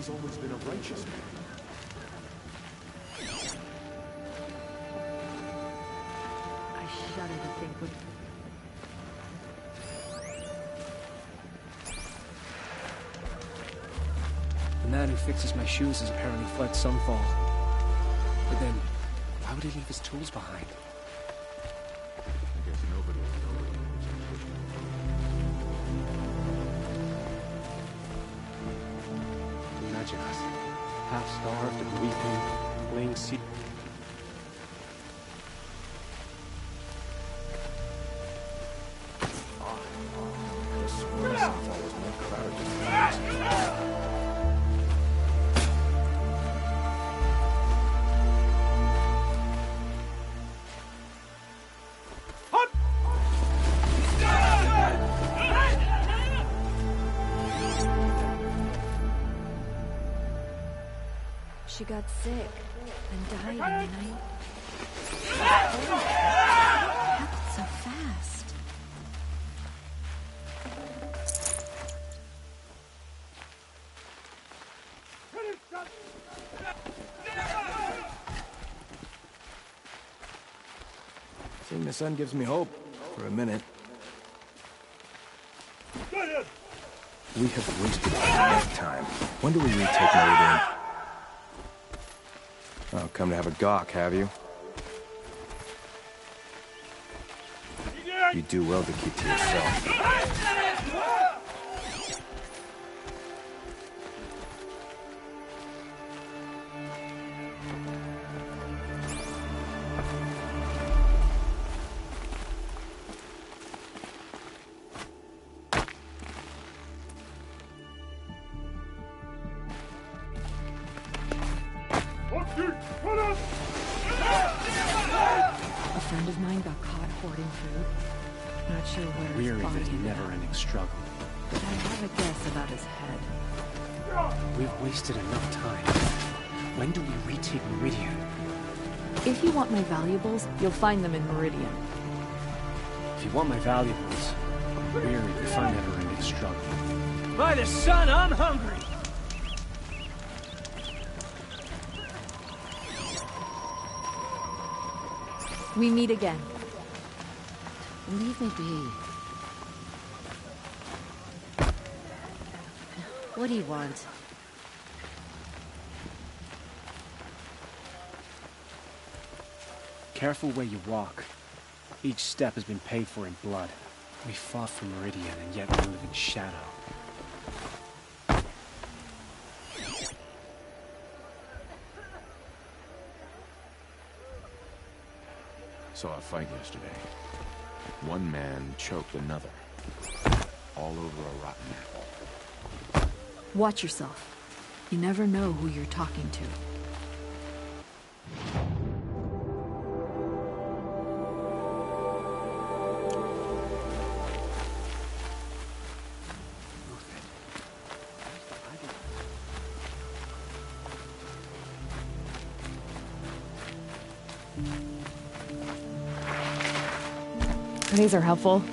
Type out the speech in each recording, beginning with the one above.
he's always been a righteous man. I shudder to think what... The man who fixes my shoes has apparently fled Sunfall. But then, why would he leave his tools behind? I guess nobody will know what he was. Imagine us, half-starved and weeping, laying siege. The square Sunfall was more crowded than ours. She got sick and died in the night. It happened so fast. Seeing the sun gives me hope for a minute. We have wasted enough time. When do we retake Meridian? Oh, come to have a gawk, have you? You do well to keep to yourself. A friend of mine got caught hoarding food. Not sure where his Weary of body his ended up, never-ending struggle. but I have a guess about his head. We've wasted enough time. When do we retake Meridian? If you want my valuables, you'll find them in Meridian. If you want my valuables, weary of our never-ending struggle. By the sun, I'm hungry! We meet again. Leave me be. What do you want? Careful where you walk. Each step has been paid for in blood. We fought for Meridian, and yet we live in shadow. Saw a fight yesterday. One man choked another. All over a rotten apple. Watch yourself. You never know who you're talking to. These are helpful.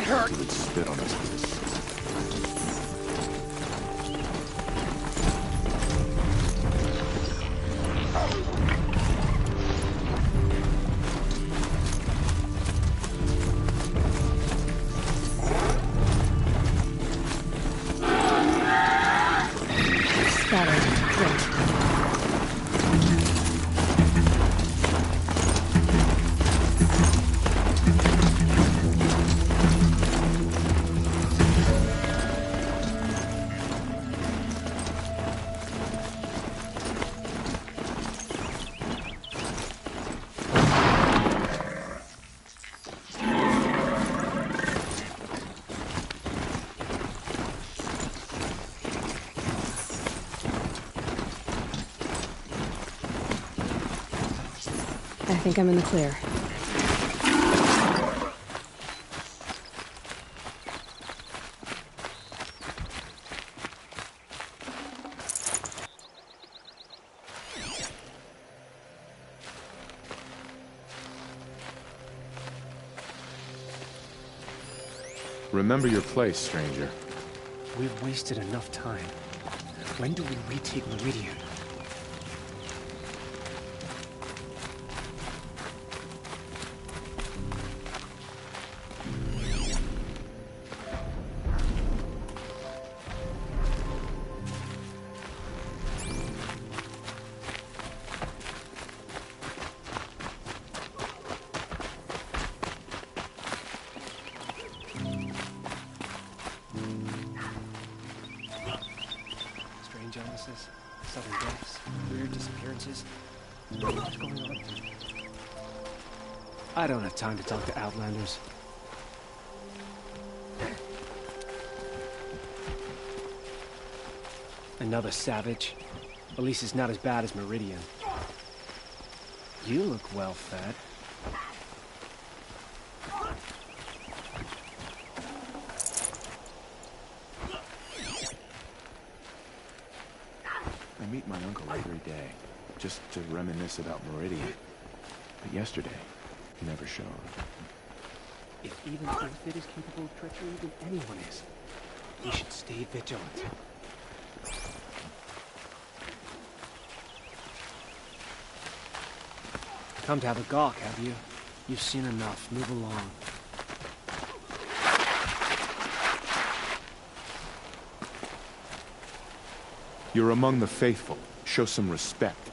hurt! He would spit on us. I think I'm in the clear. Remember your place, stranger. We've wasted enough time. When do we retake Meridian? Illnesses, sudden deaths, weird disappearances. So much going on. I don't have time to talk to Outlanders. Another savage. At least it's not as bad as Meridian. You look well fed. I meet my uncle every day, just to reminisce about Meridian. But yesterday, he never showed. If even Earthfit is capable of treachery, then anyone is. We should stay vigilant. Come to have a gawk, have you? You've seen enough. Move along. You're among the faithful. Show some respect.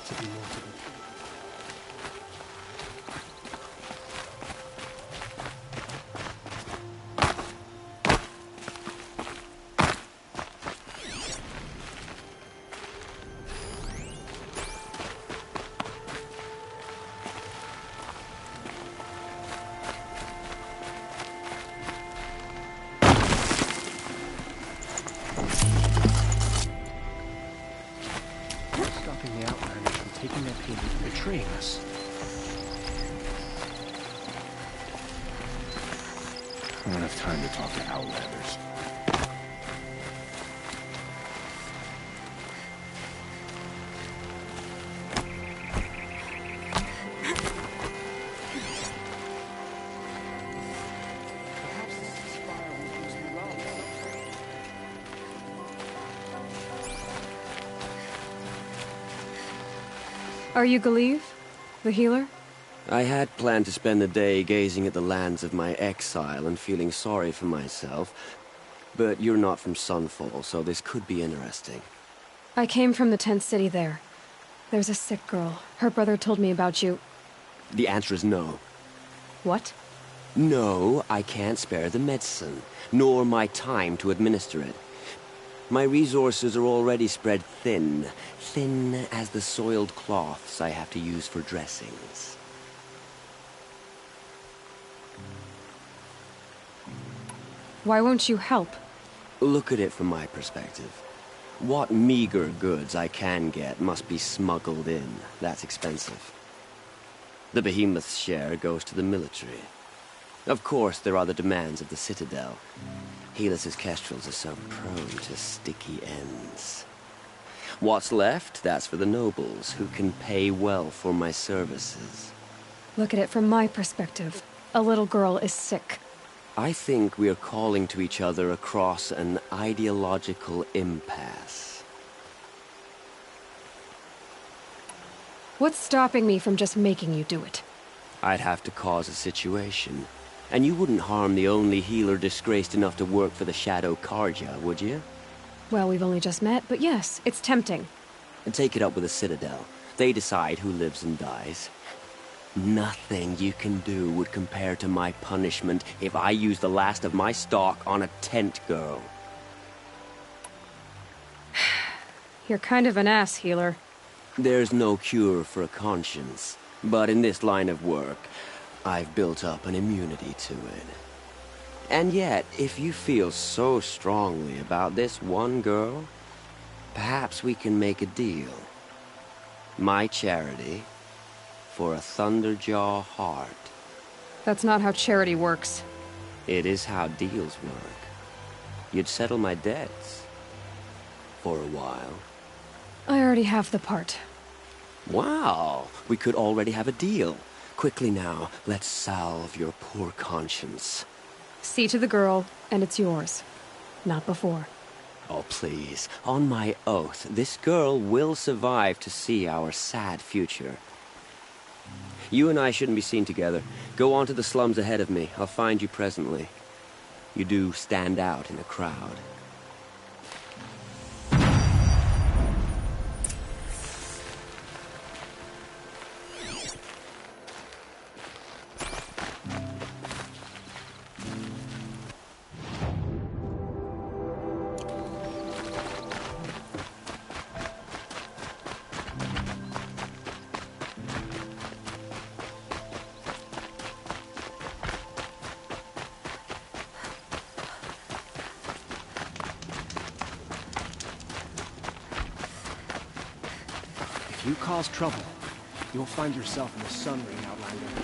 to be multiple. Stopping the Outlanders from taking their payment and betraying us. I don't have time to talk to Outlanders. Are you Galeev, the healer? I had planned to spend the day gazing at the lands of my exile and feeling sorry for myself, but you're not from Sunfall, so this could be interesting. I came from the tent city there. There's a sick girl. Her brother told me about you. The answer is no. What? No, I can't spare the medicine, nor my time to administer it. My resources are already spread thin, thin as the soiled cloths I have to use for dressings. Why won't you help? Look at it from my perspective. What meager goods I can get must be smuggled in. That's expensive. The behemoth's share goes to the military. Of course, there are the demands of the Citadel. Helis's kestrels are so prone to sticky ends. What's left, that's for the nobles, who can pay well for my services. Look at it from my perspective. A little girl is sick. I think we are calling to each other across an ideological impasse. What's stopping me from just making you do it? I'd have to cause a situation. And you wouldn't harm the only healer disgraced enough to work for the Shadow Karja, would you? Well, we've only just met, but yes, it's tempting. And take it up with the Citadel. They decide who lives and dies. Nothing you can do would compare to my punishment if I use the last of my stock on a tent girl. You're kind of an ass, healer. There's no cure for a conscience, but in this line of work, I've built up an immunity to it. And yet, if you feel so strongly about this one girl, perhaps we can make a deal. My charity for a Thunderjaw heart. That's not how charity works. It is how deals work. You'd settle my debts. For a while. I already have the part. Wow, we could already have a deal. Quickly now, let's salve your poor conscience. See to the girl, and it's yours. Not before. Oh, please. On my oath, this girl will survive to see our sad future. You and I shouldn't be seen together. Go on to the slums ahead of me. I'll find you presently. You do stand out in a crowd. If you cause trouble, you'll find yourself in the Sun Ring, Outlander.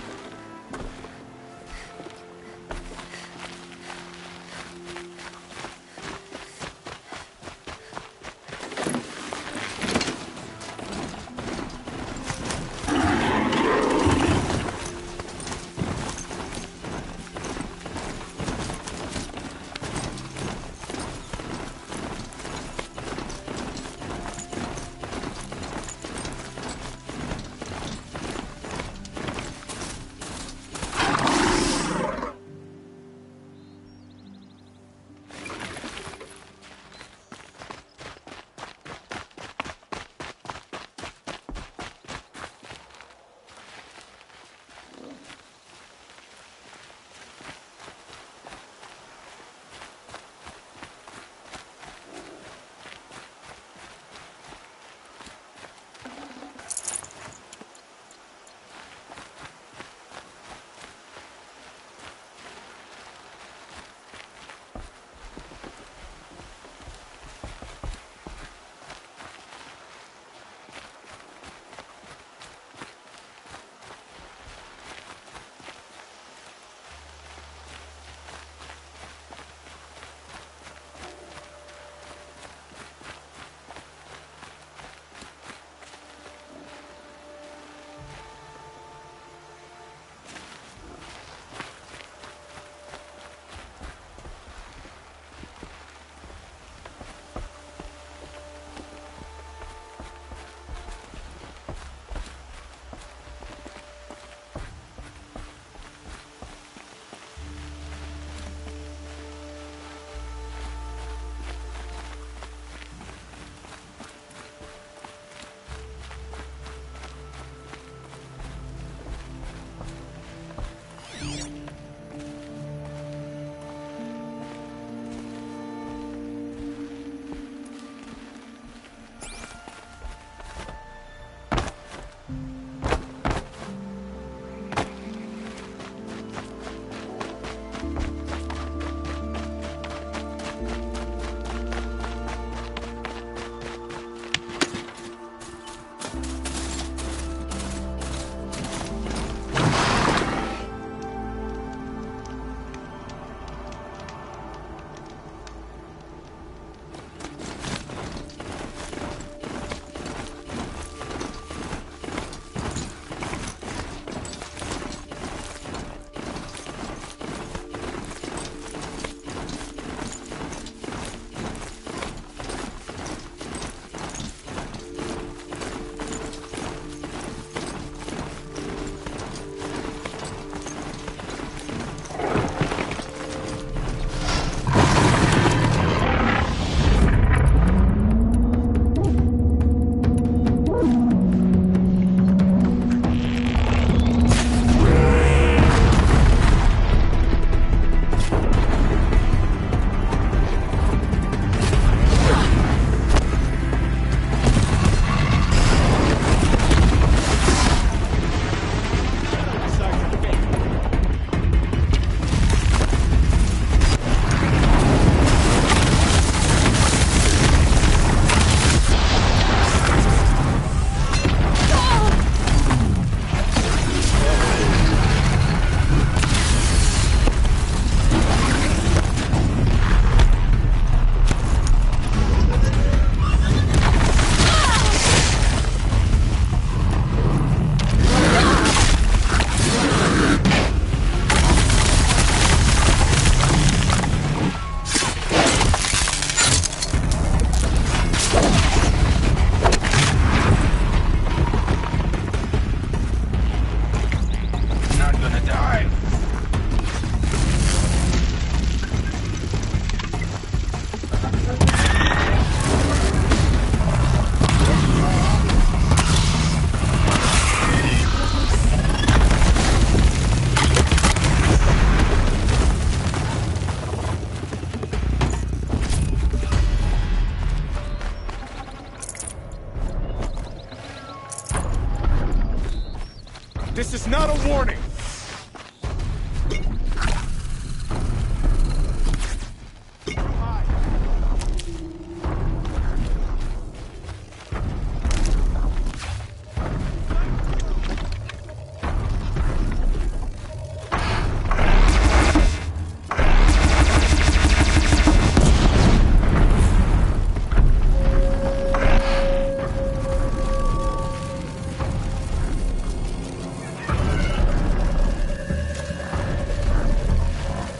warning!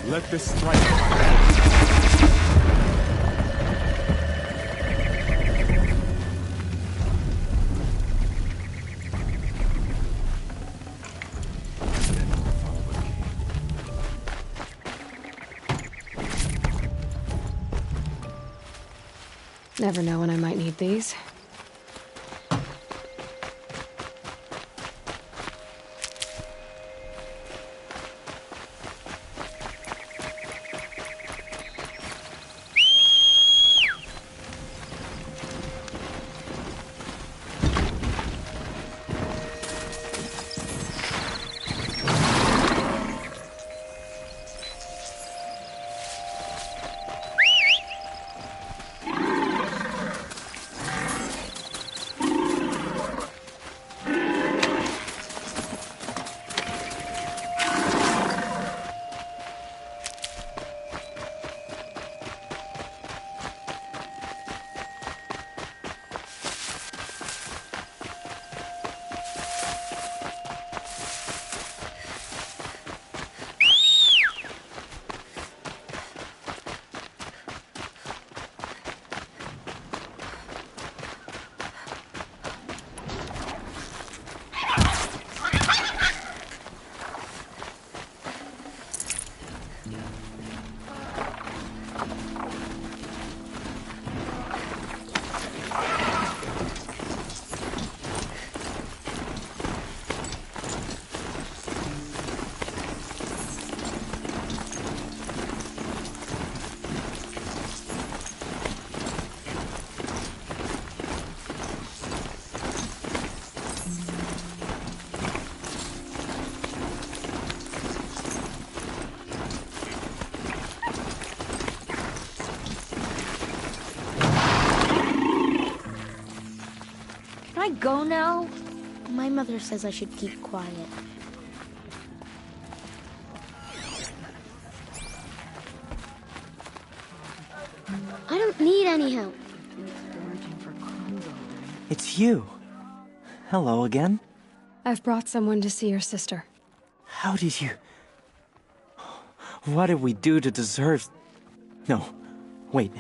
Let this strike. Never know when I might need these. Can I go now? My mother says I should keep quiet. I don't need any help. It's you. Hello again. I've brought someone to see your sister. How did you... What did we do to deserve... No, wait.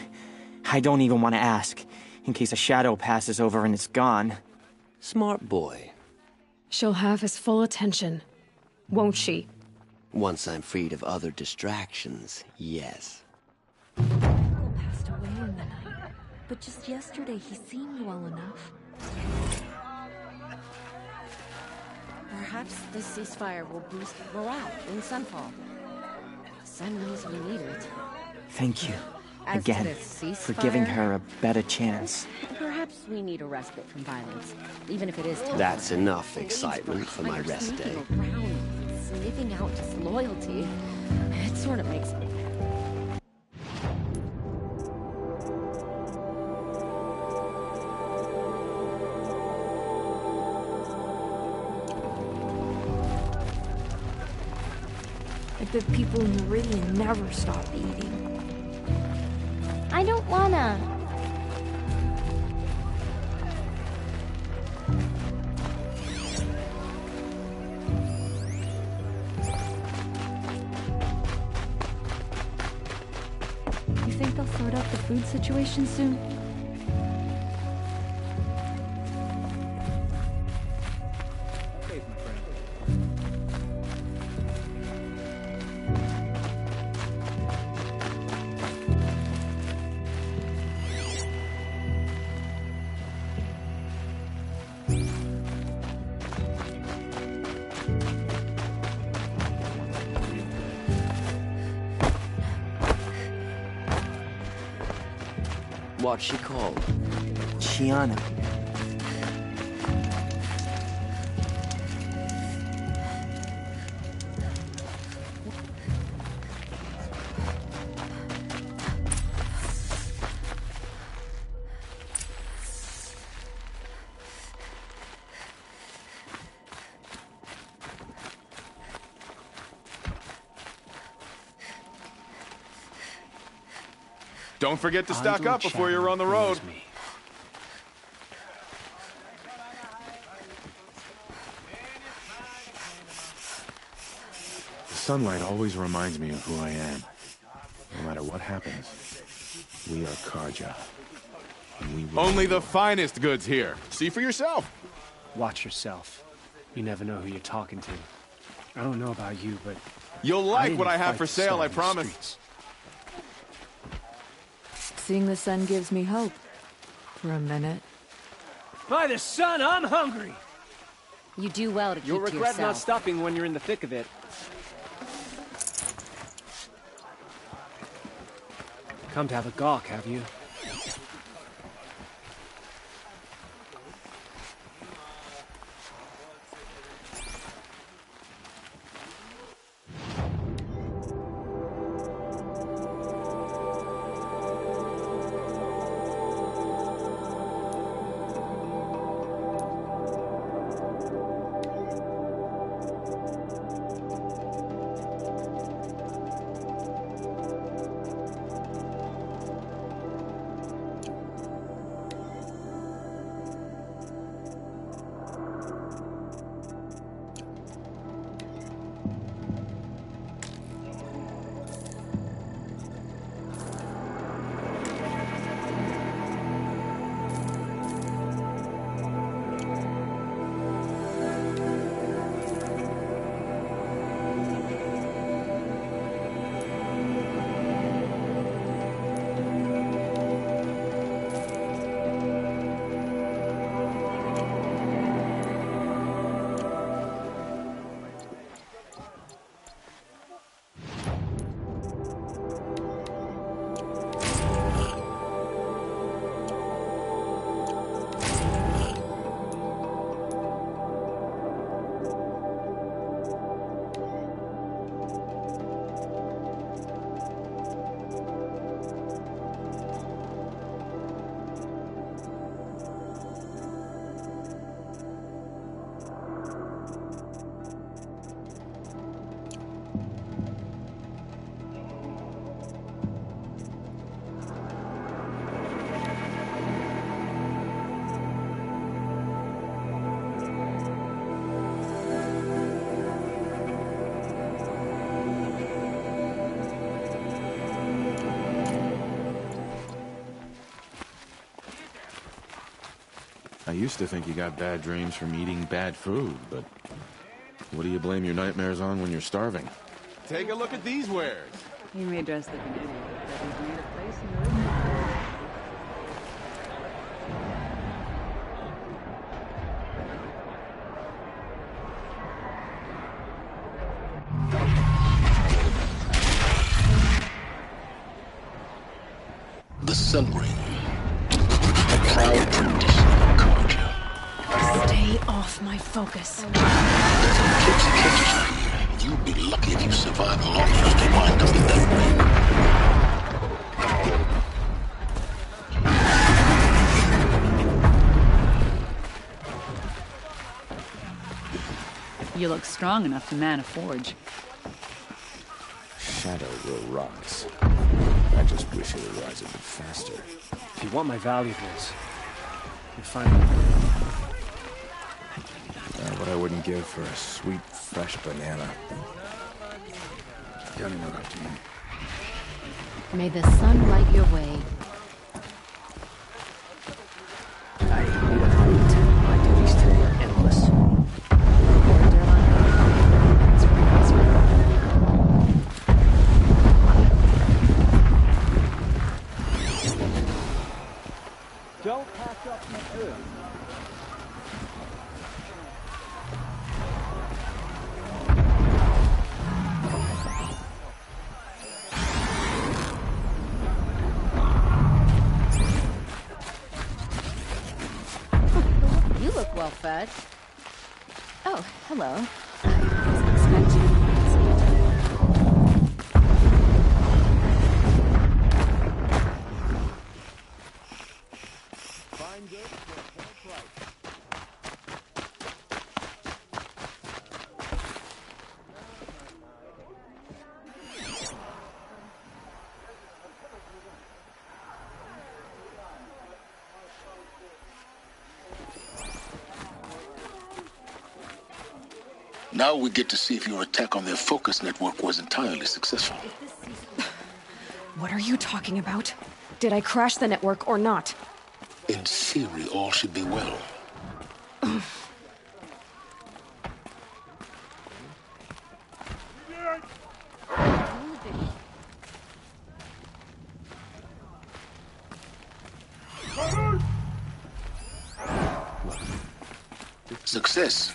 I don't even want to ask, in case a shadow passes over and it's gone. Smart boy. She'll have his full attention, won't she? Once I'm freed of other distractions, yes. Uncle passed away in the night, but just yesterday he seemed well enough. Perhaps this ceasefire will boost morale in Sunfall. The sun knows we need it. Thank you, As to again, the for giving ceasefire, her a better chance. Perhaps we need a respite from violence, even if it is temporary. That's enough excitement for my rest day. Sneaking around, sniffing out disloyalty. It sort of makes me... I bet people in Meridian never stop eating. I don't wanna. You think they'll sort out the food situation soon? What's she called? Chiana. Don't forget to stock Idle up before you're chatter on the road. bores me. The sunlight always reminds me of who I am. No matter what happens, we are Karja. And we will Only the finest goods here. See for yourself. Watch yourself. You never know who you're talking to. I don't know about you, but You'll like what I have fight for the sale, sun I in the promise. streets. Seeing the sun gives me hope. For a minute. By the sun, I'm hungry! You do well to keep You'll to regret not yourself. stopping when you're in the thick of it. Come to have a gawk, have you? I used to think you got bad dreams from eating bad food, but what do you blame your nightmares on when you're starving? Take a look at these wares. He may dress like an idiot, but he's made a place in the room. The Sun Ring. The proud tradition of Karja. Stay off my focus. There's a gypsy catches you here. You'd be lucky if you survive long enough to wind up with that ring. You look strong enough to man a forge. Shadow will rise. I just wish it would rise a bit faster. If you want my valuables, you'll find them. What I wouldn't give for a sweet, fresh banana. Don't interrupt me. May the sun light your way. I need a fruit. My duties today are endless. Don't pass up the earth. You look well fed. Oh, hello. I wasn't expecting you. Fine goods for a fair price. Now we get to see if your attack on their focus network was entirely successful. What are you talking about? Did I crash the network or not? In theory, all should be well. Success.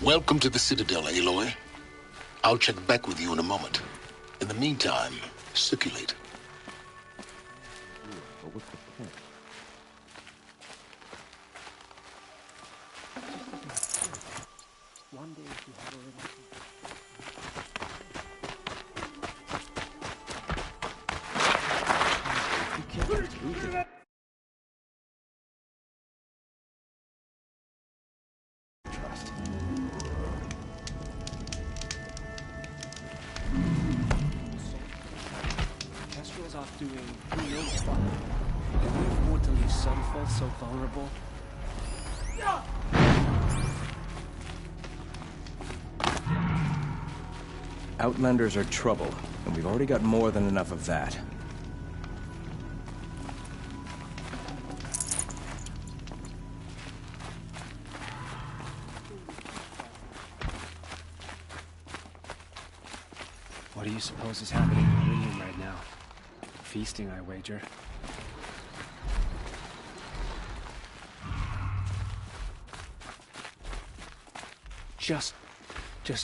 Welcome to the Citadel, Aloy. I'll check back with you in a moment. In the meantime, circulate. One day if you have a little... You can't just lose it. Trust. Kestrel's off doing who knows what. And we afford to leave Sunfall so vulnerable. Outlanders are trouble, and we've already got more than enough of that. What do you suppose is happening in Meridian right now? Feasting, I wager. Just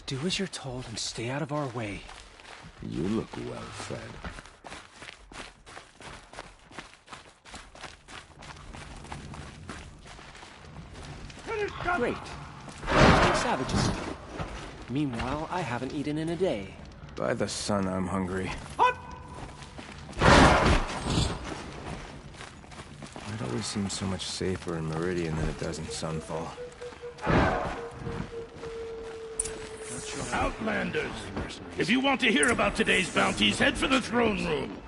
do as you're told and stay out of our way. You look well fed. Great. Savages. Meanwhile, I haven't eaten in a day. By the sun, I'm hungry. It always seems so much safer in Meridian than it does in Sunfall. Outlanders! If you want to hear about today's bounties, head for the throne room.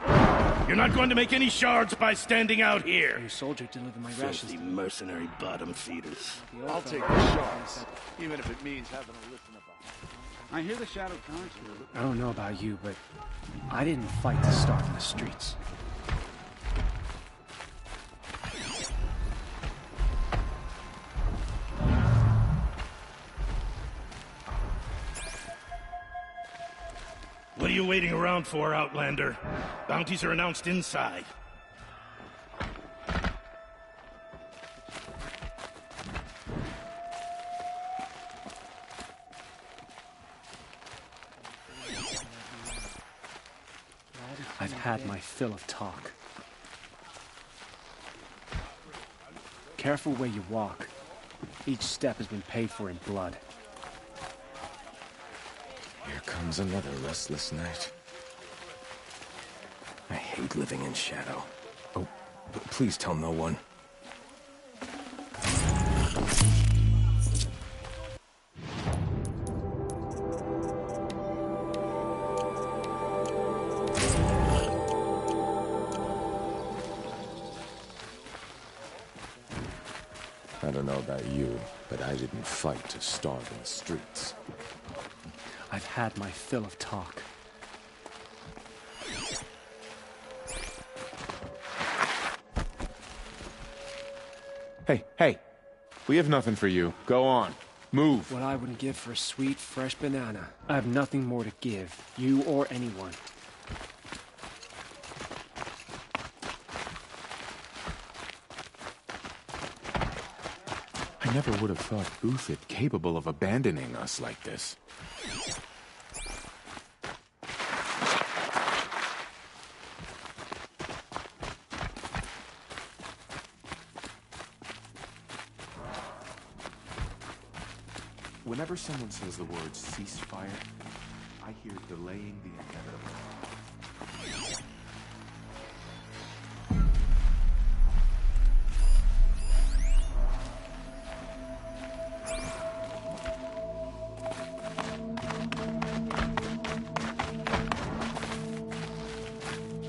You're not going to make any shards by standing out here. Your soldier delivered my rations. Filthy mercenary bottom feeders. I'll take the shards, even if it means having to listen about. I hear the Shadow Council. I don't know about you, but I didn't fight to start in the streets. What are you waiting around for, Outlander? Bounties are announced inside. I've had my fill of talk. Careful where you walk. Each step has been paid for in blood. Here comes another restless night. I hate living in shadow. Oh, but please tell no one. I don't know about you, but I didn't fight to starve in the streets. I've had my fill of talk. Hey. We have nothing for you. Go on. Move. What I wouldn't give for a sweet, fresh banana. I have nothing more to give, you or anyone. I never would have thought Boothit capable of abandoning us like this. Whenever someone says the word ceasefire, I hear delaying the inevitable.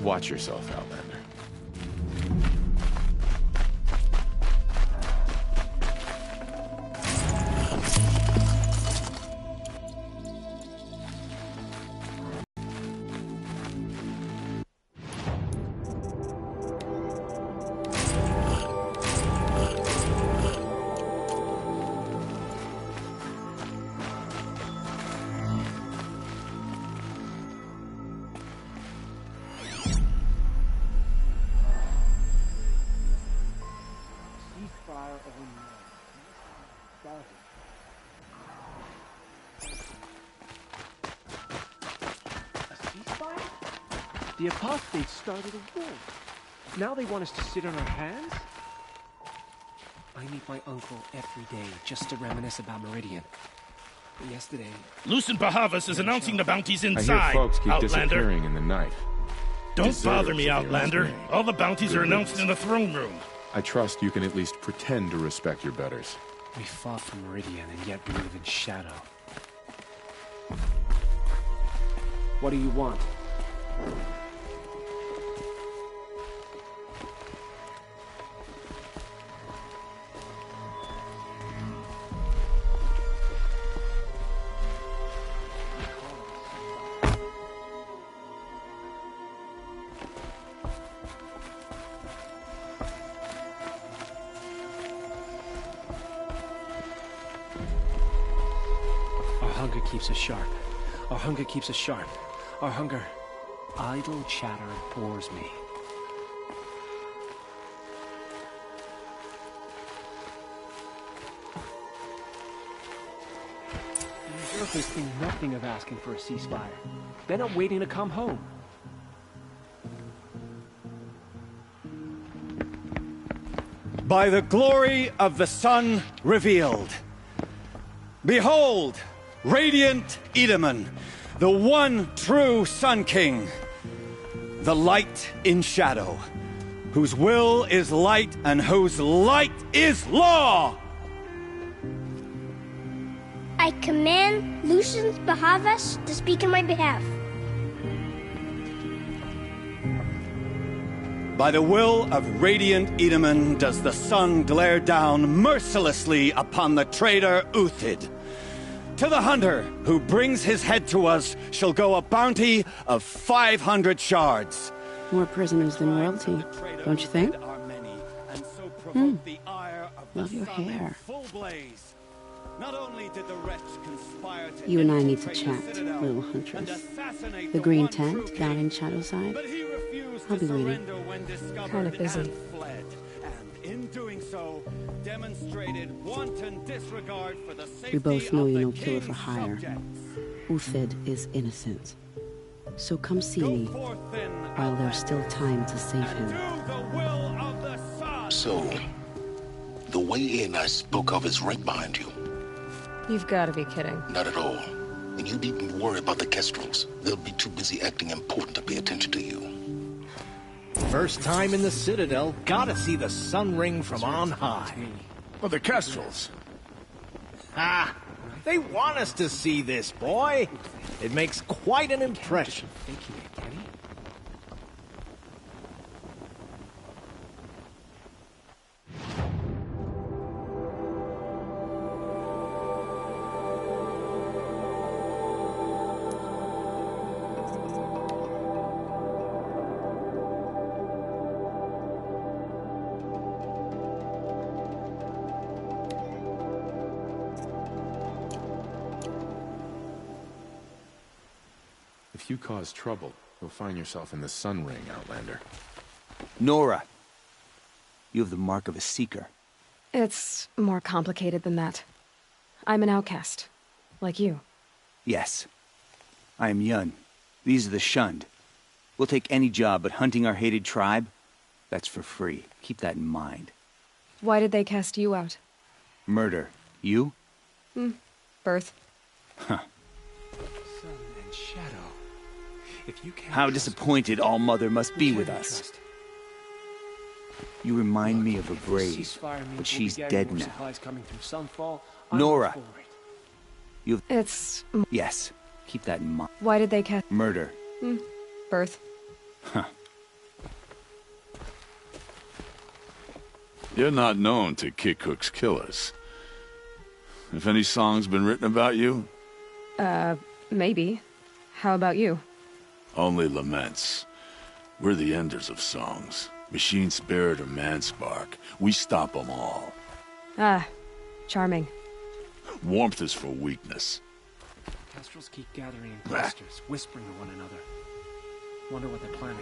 Watch yourself, Outlander. The apostates started a war. Now they want us to sit on our hands? I meet my uncle every day just to reminisce about Meridian. But yesterday... Lucent Bahavas is announcing the bounties inside, I hear folks keep Outlander. disappearing in the night. Don't Deserves bother me, if you ask Outlander. me. All the bounties are Good announced news. in the throne room. I trust you can at least pretend to respect your betters. We fought for Meridian, and yet we live in shadow. What do you want? Our hunger keeps us sharp. Our hunger keeps us sharp. Our hunger... Idle chatter bores me. The Usurpers think nothing of asking for a ceasefire. They're not waiting to come home. By the glory of the sun revealed. Behold, radiant Edaman, the one true Sun King, the light in shadow, whose will is light and whose light is law! I command Lucius Bahavas to speak in my behalf. By the will of radiant Edaman does the sun glare down mercilessly upon the traitor Uthid. To the hunter who brings his head to us shall go a bounty of 500 shards. More prisoners than royalty, don't you think? Love your hair. You and I need to chat, little huntress. The green tent down in Shadowside? I'll be waiting. Kind of busy. In doing so, demonstrated wanton disregard for the safety We both know of you're the no killer for king's hire. subjects. Uthid is innocent. So come see me while there's still time to save him. So, the way in I spoke of is right behind you. You've got to be kidding. Not at all. And you needn't worry about the Kestrels. They'll be too busy acting important to pay attention to you. First time in the Citadel, gotta see the sun ring from on high. Well, the Kestrels. Ah, they want us to see this, boy. It makes quite an impression. If you cause trouble, you'll find yourself in the Sun Ring, Outlander. Nora, you have the mark of a seeker. It's more complicated than that. I'm an outcast. Like you. Yes. I am Yun. These are the shunned. We'll take any job, but hunting our hated tribe, that's for free. Keep that in mind. Why did they cast you out? Murder. You? Birth. Huh. Sun and shadow. If you can't How trust disappointed All-Mother must be with us. trust. You remind me of a If the brave, ceasefire means but we'll she's be getting dead more now. supplies coming through Sunfall, I'm Nora. all for it. You've... It's... Yes. Keep that in mind. Why did they cast... Murder. Birth. Huh. You're not known to kick Cook's killers. If any song's been written about you, Maybe. How about you? only laments. We're the enders of songs. Machine spirit or man spark. We stop them all. Ah, charming. Warmth is for weakness. Kestrels keep gathering in clusters, whispering to one another. Wonder what they're planning.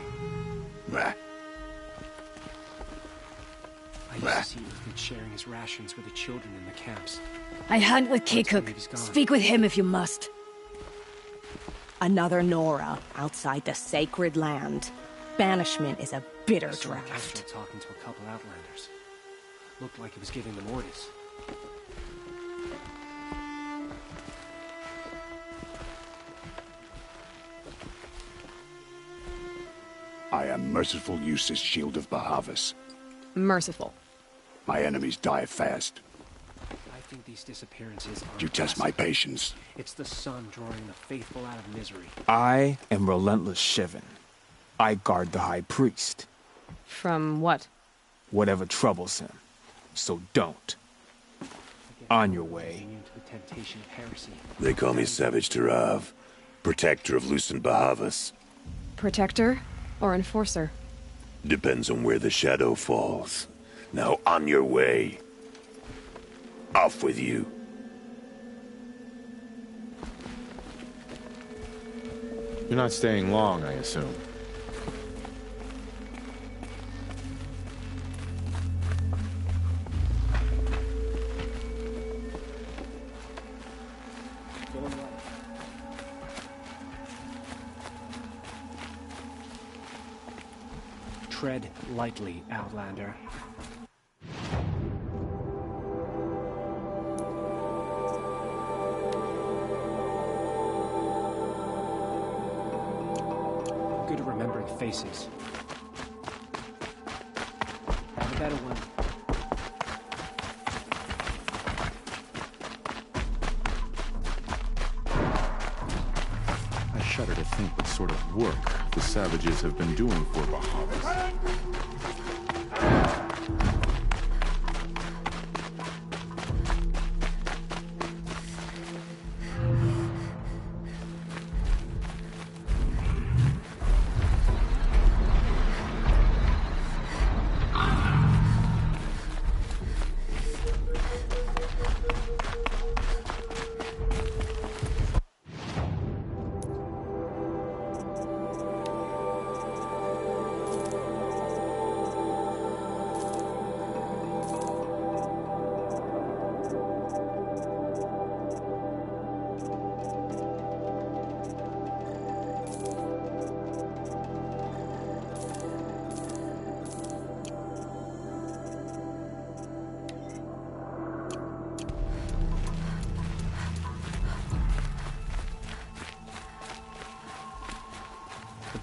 I used to see Uthid sharing his rations with the children in the camps. I hunt with Once I Kikuk. believe he's gone. Speak with him if you must. Another Nora outside the sacred land. Banishment is a bitter I saw draft. Kestrel talking to a couple Outlanders. Looked like he was giving them orders. I am merciful Eustace, Shield of Bahavas. Merciful. My enemies die fast. I think these disappearances are... You test my patience. It's the sun drawing the faithful out of misery. I am Relentless Shivan. I guard the High Priest. From what? Whatever troubles him. So don't. On your way. They call me Savage Tarav, protector of Lucent Bahavas. Protector or enforcer? Depends on where the shadow falls. Now on your way. Off with you. You're not staying long, I assume. Tread lightly, Outlander. I'm good at remembering faces. Have a better one. I shudder to think what sort of work the savages have been doing for Bahavas.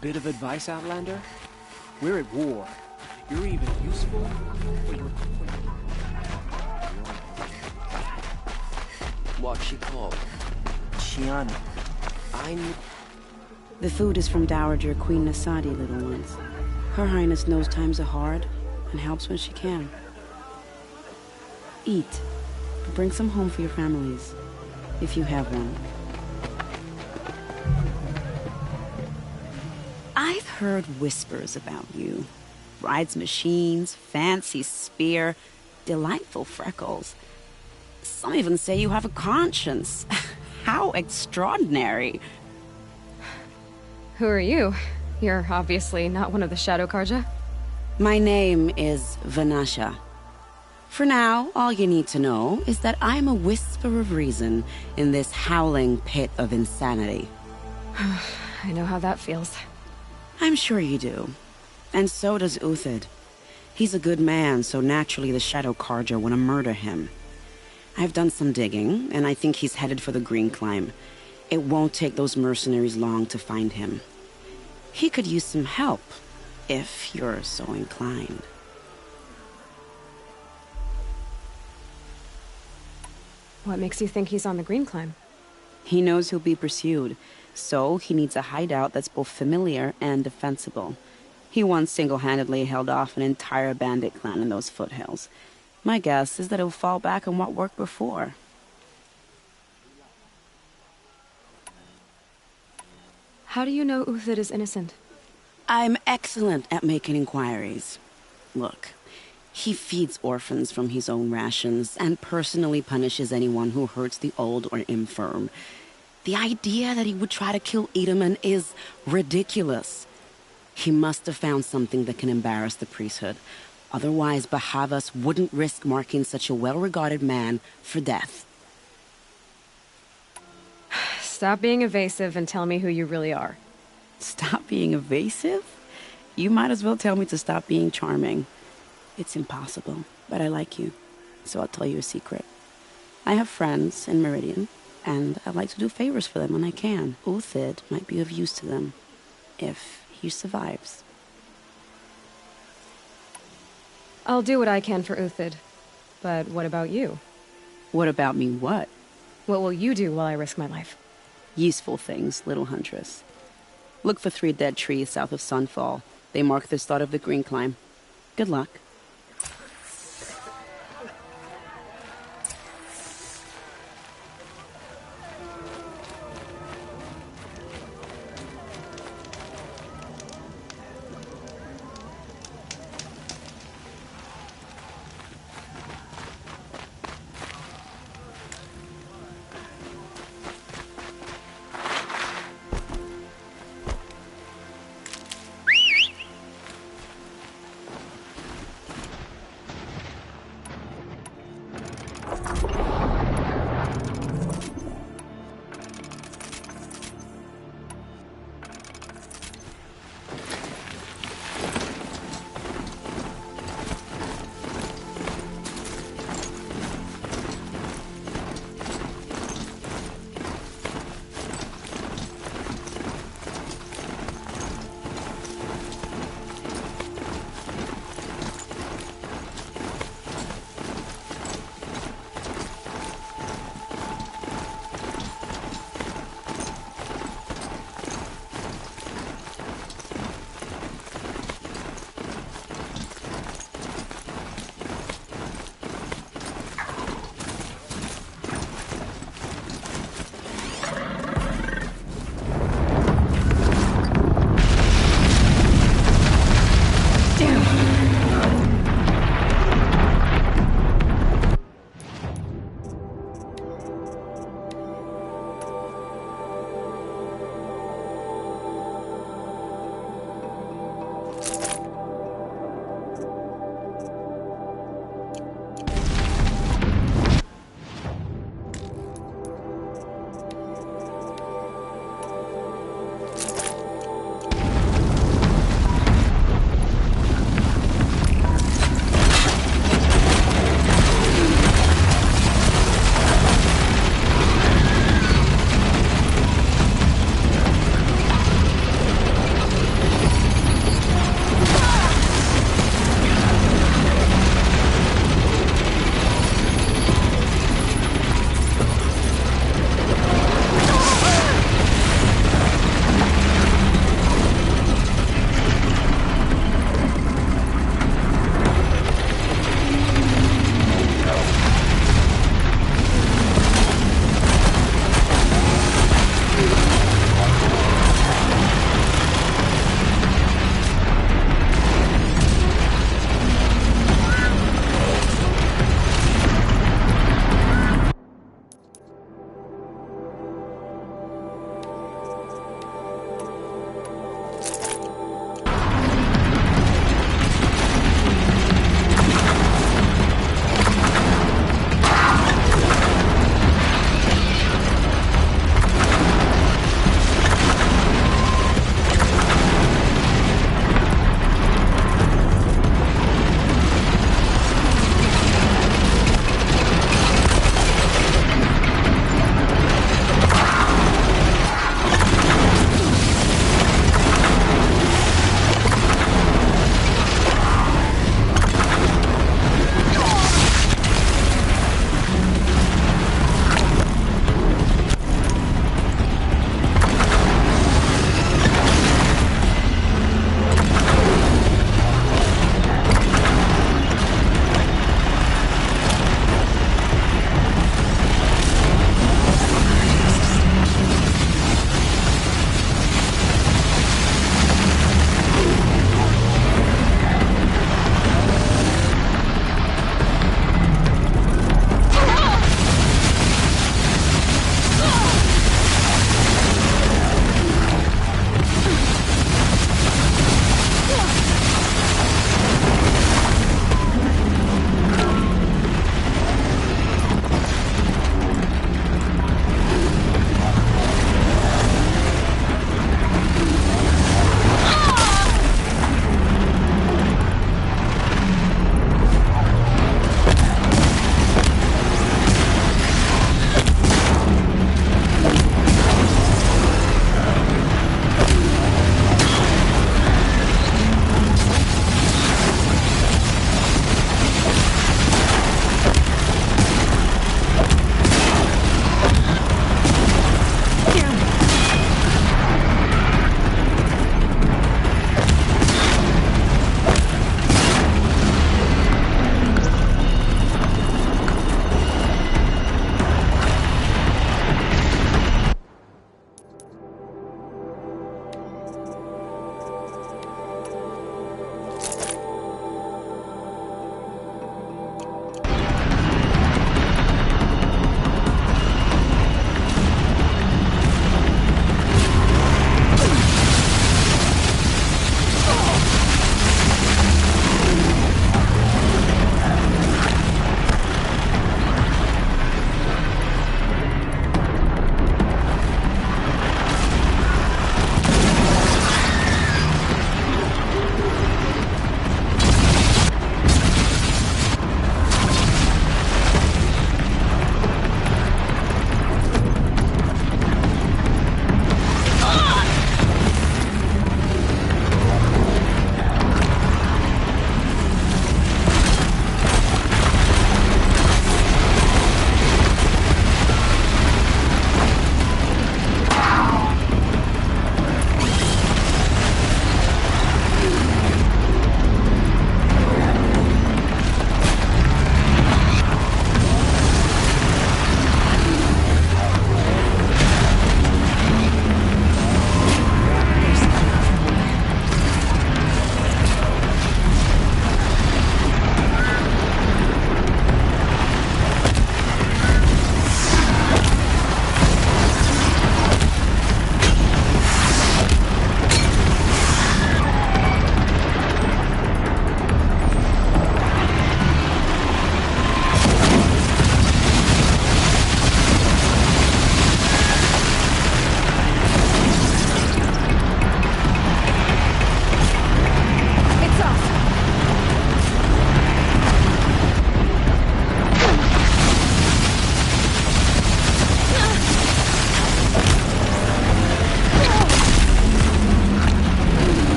Bit of advice, Outlander? We're at war. You're even useful, but you're... What's she called? Chiana. I knew... The food is from Dowager Queen Nasadi, little ones. Her Highness knows times are hard and helps when she can. Eat. Bring some home for your families, if you have one. I've heard whispers about you. Rides machines, fancy spear, delightful freckles. Some even say you have a conscience. How extraordinary. Who are you? You're obviously not one of the Shadow Karja. My name is Vanasha. For now, all you need to know is that I'm a whisper of reason in this howling pit of insanity. I know how that feels. I'm sure you do. And so does Uthid. He's a good man, so naturally the Shadow Karja want to murder him. I've done some digging, and I think he's headed for the Green Climb. It won't take those mercenaries long to find him. He could use some help, if you're so inclined. What makes you think he's on the Green Climb? He knows he'll be pursued, so he needs a hideout that's both familiar and defensible. He once single-handedly held off an entire bandit clan in those foothills. My guess is that he'll fall back on what worked before. How do you know Uthid is innocent? I'm excellent at making inquiries. Look, he feeds orphans from his own rations and personally punishes anyone who hurts the old or infirm. The idea that he would try to kill Edelman is ridiculous. He must have found something that can embarrass the priesthood. Otherwise, Bahavas wouldn't risk marking such a well-regarded man for death. Stop being evasive and tell me who you really are. Stop being evasive? You might as well tell me to stop being charming. It's impossible, but I like you, so I'll tell you a secret. I have friends in Meridian, and I like to do favors for them when I can. Uthid might be of use to them, if he survives. I'll do what I can for Uthid. But what about you? What about me what? What will you do while I risk my life? Useful things, little huntress. Look for 3 dead trees south of Sunfall. They mark the start of the green climb. Good luck.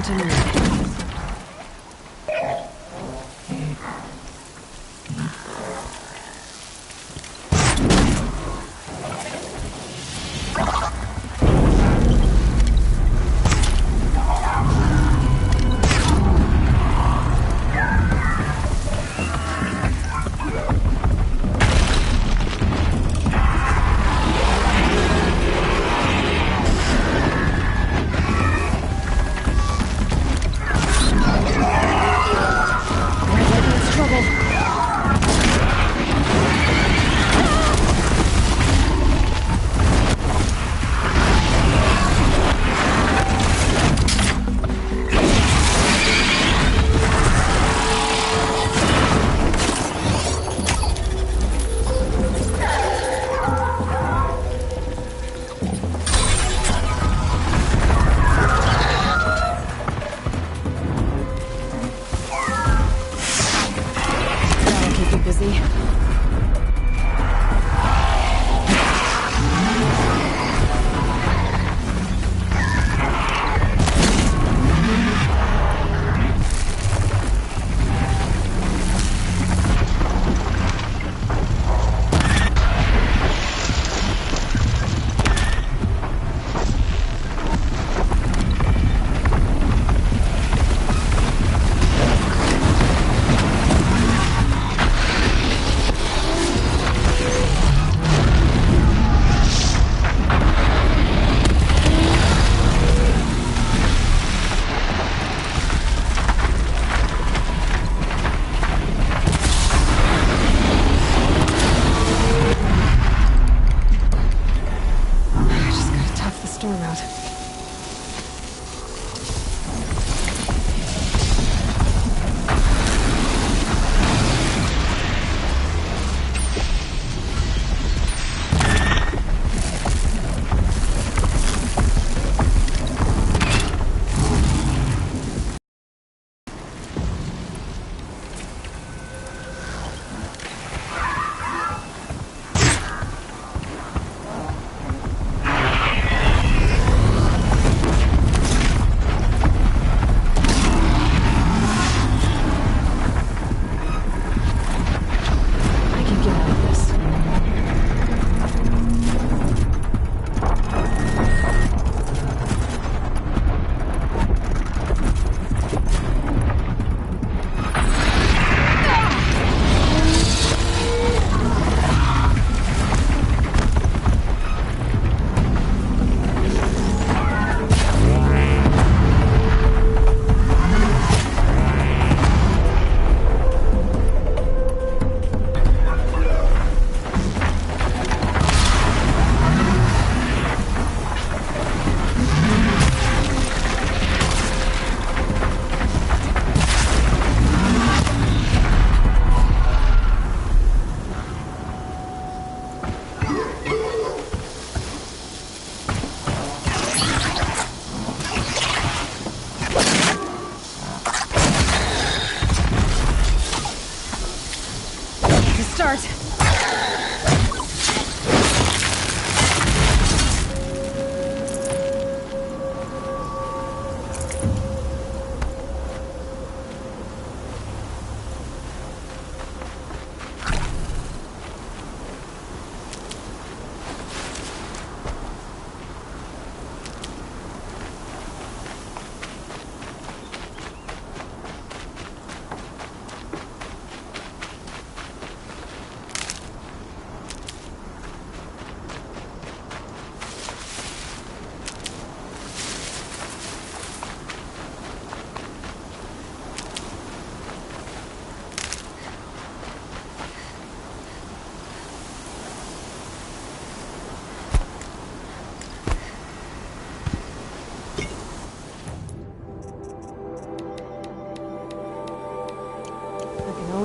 continuity.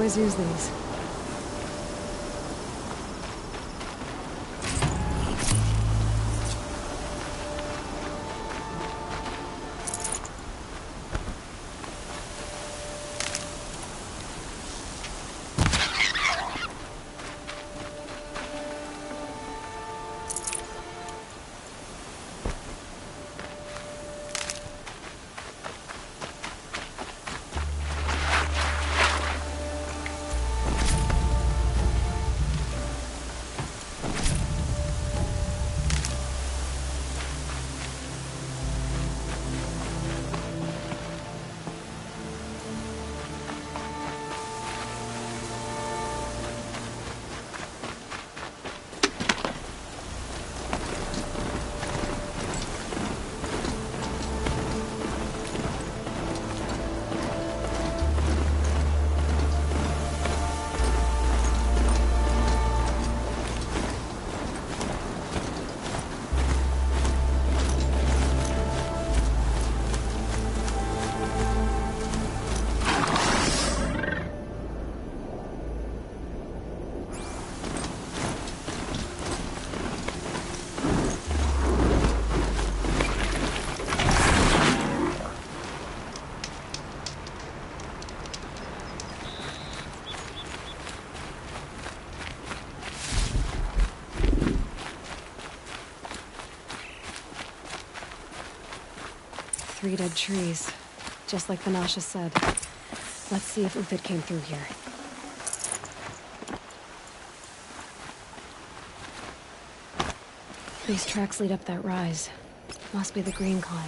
Always use these. 3 dead trees, just like Vanasha said. Let's see if Uthid came through here. These tracks lead up that rise. Must be the green climb.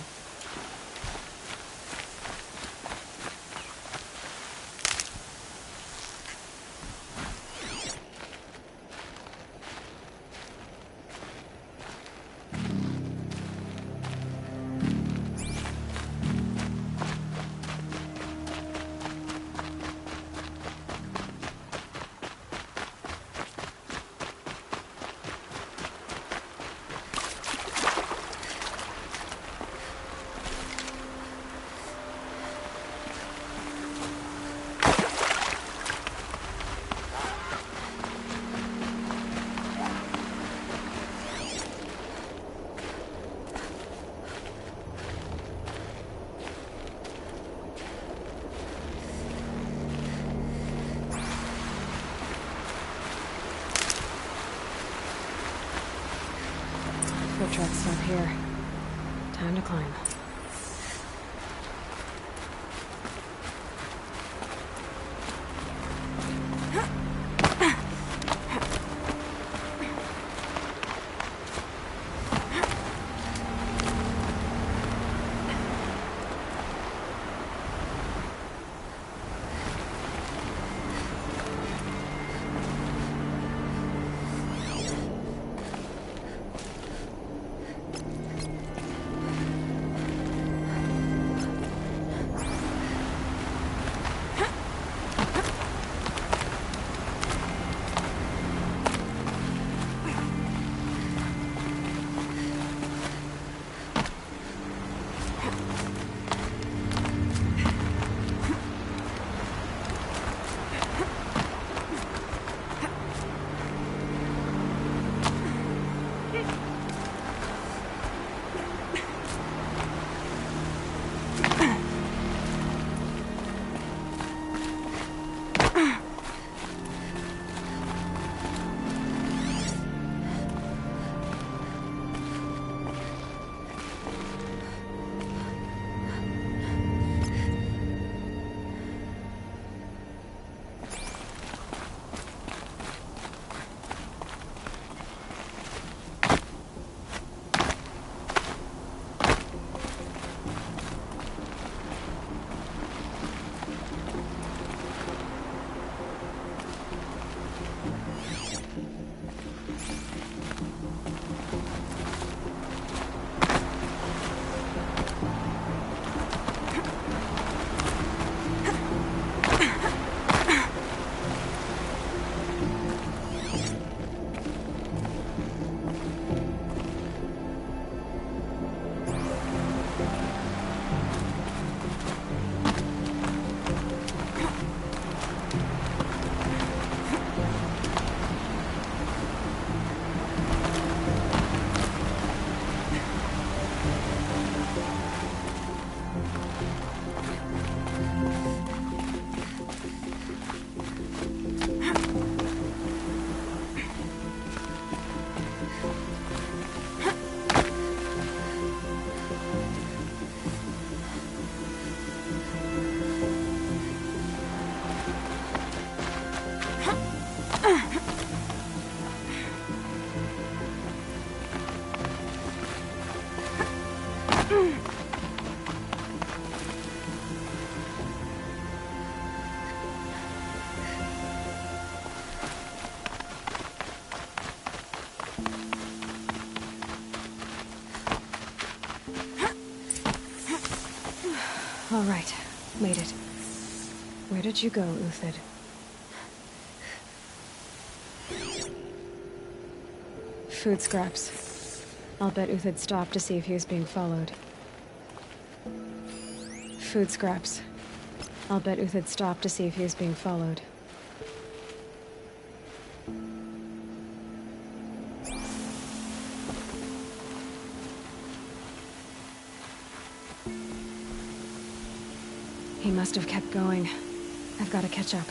Foot tracks stop here. Time to climb. All right, made it. Where did you go, Uthid? Food scraps. I'll bet Uthid stopped to see if he was being followed. Food scraps. I'll bet Uthid stopped to see if he was being followed. He must have kept going. I've got to catch up.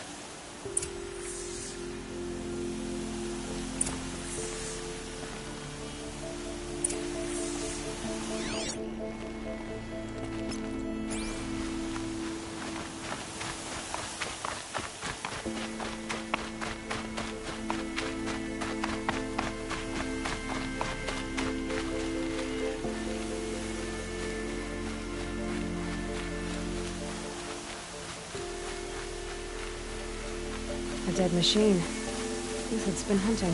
dead machine. Guess it's been hunting.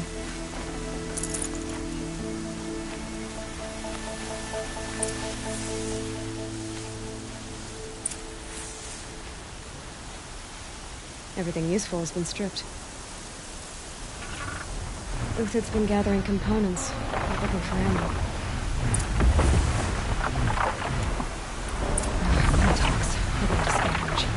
Everything useful has been stripped. Looks it's been gathering components, looking for ammo. No talks. We're going to scavenge.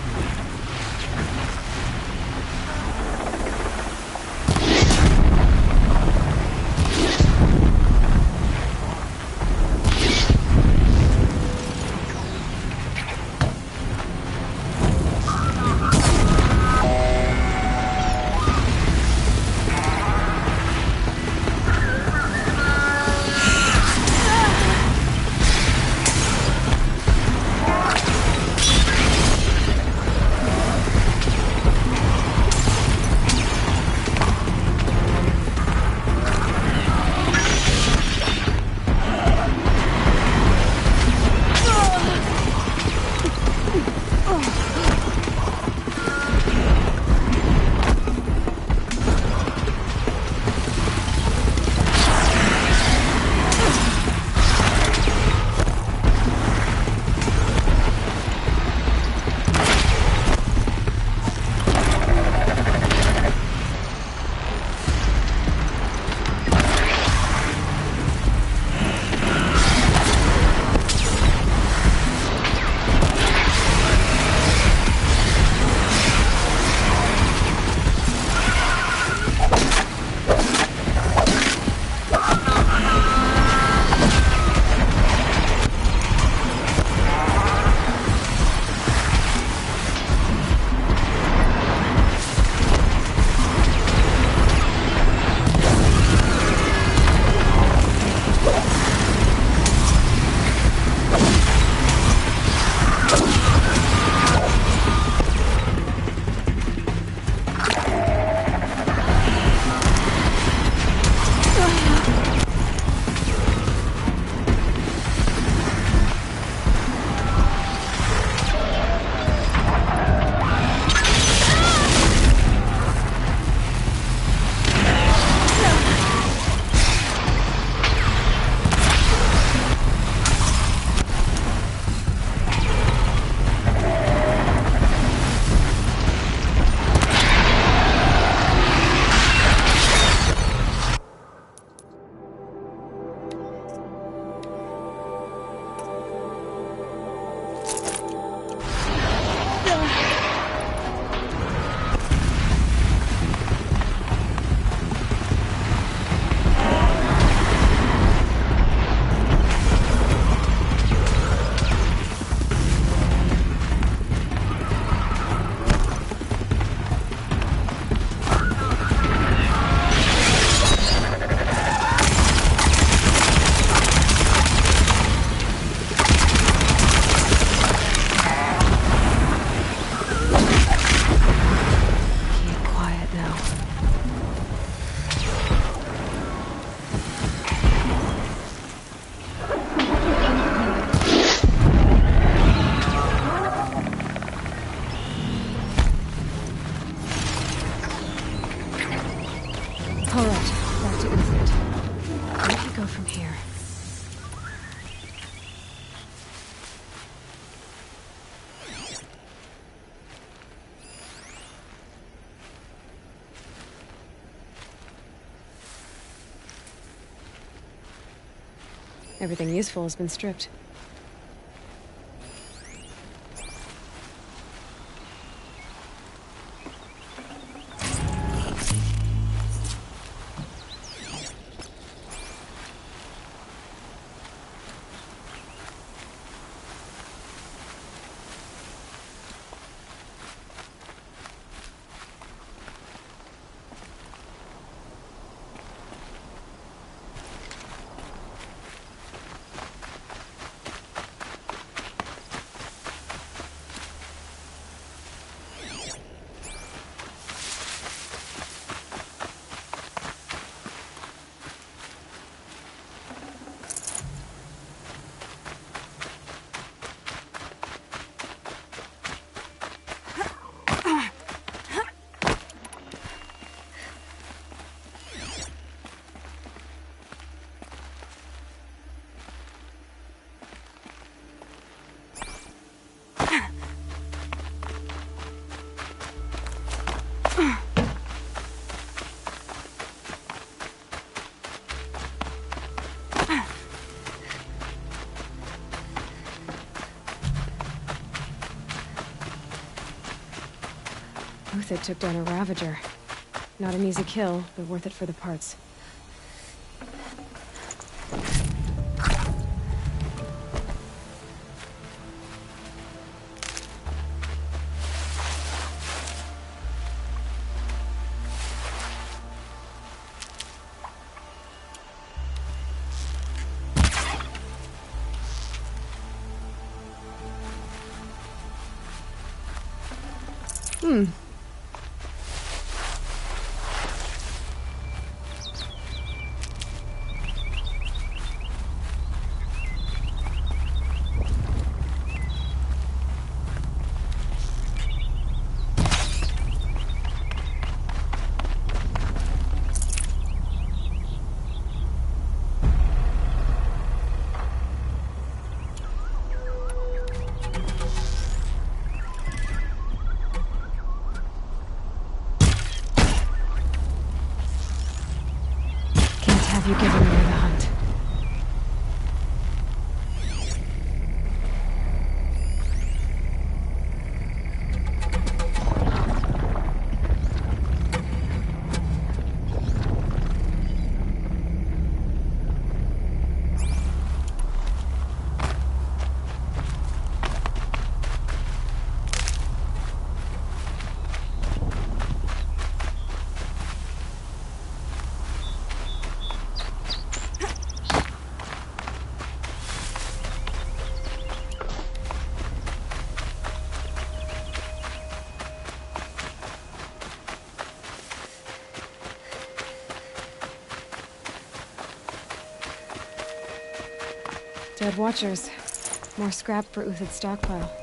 Everything useful has been stripped. Uthid took down a Ravager. Not an easy kill, but worth it for the parts. You giving away the hunt. Dead Watchers. More scrap for Uthid's stockpile.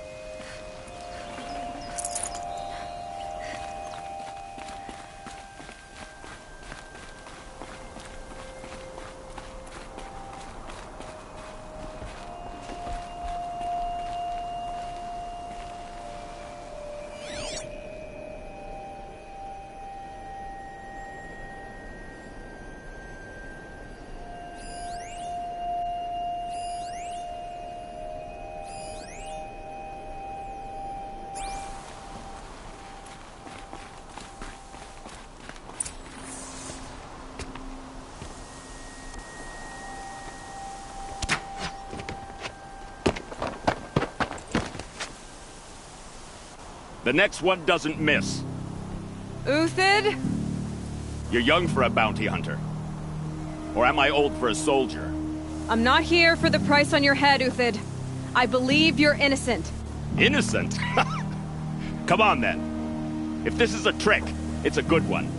The next one doesn't miss. Uthid? You're young for a bounty hunter. Or am I old for a soldier? I'm not here for the price on your head, Uthid. I believe you're innocent. Innocent? Come on, then. If this is a trick, it's a good one.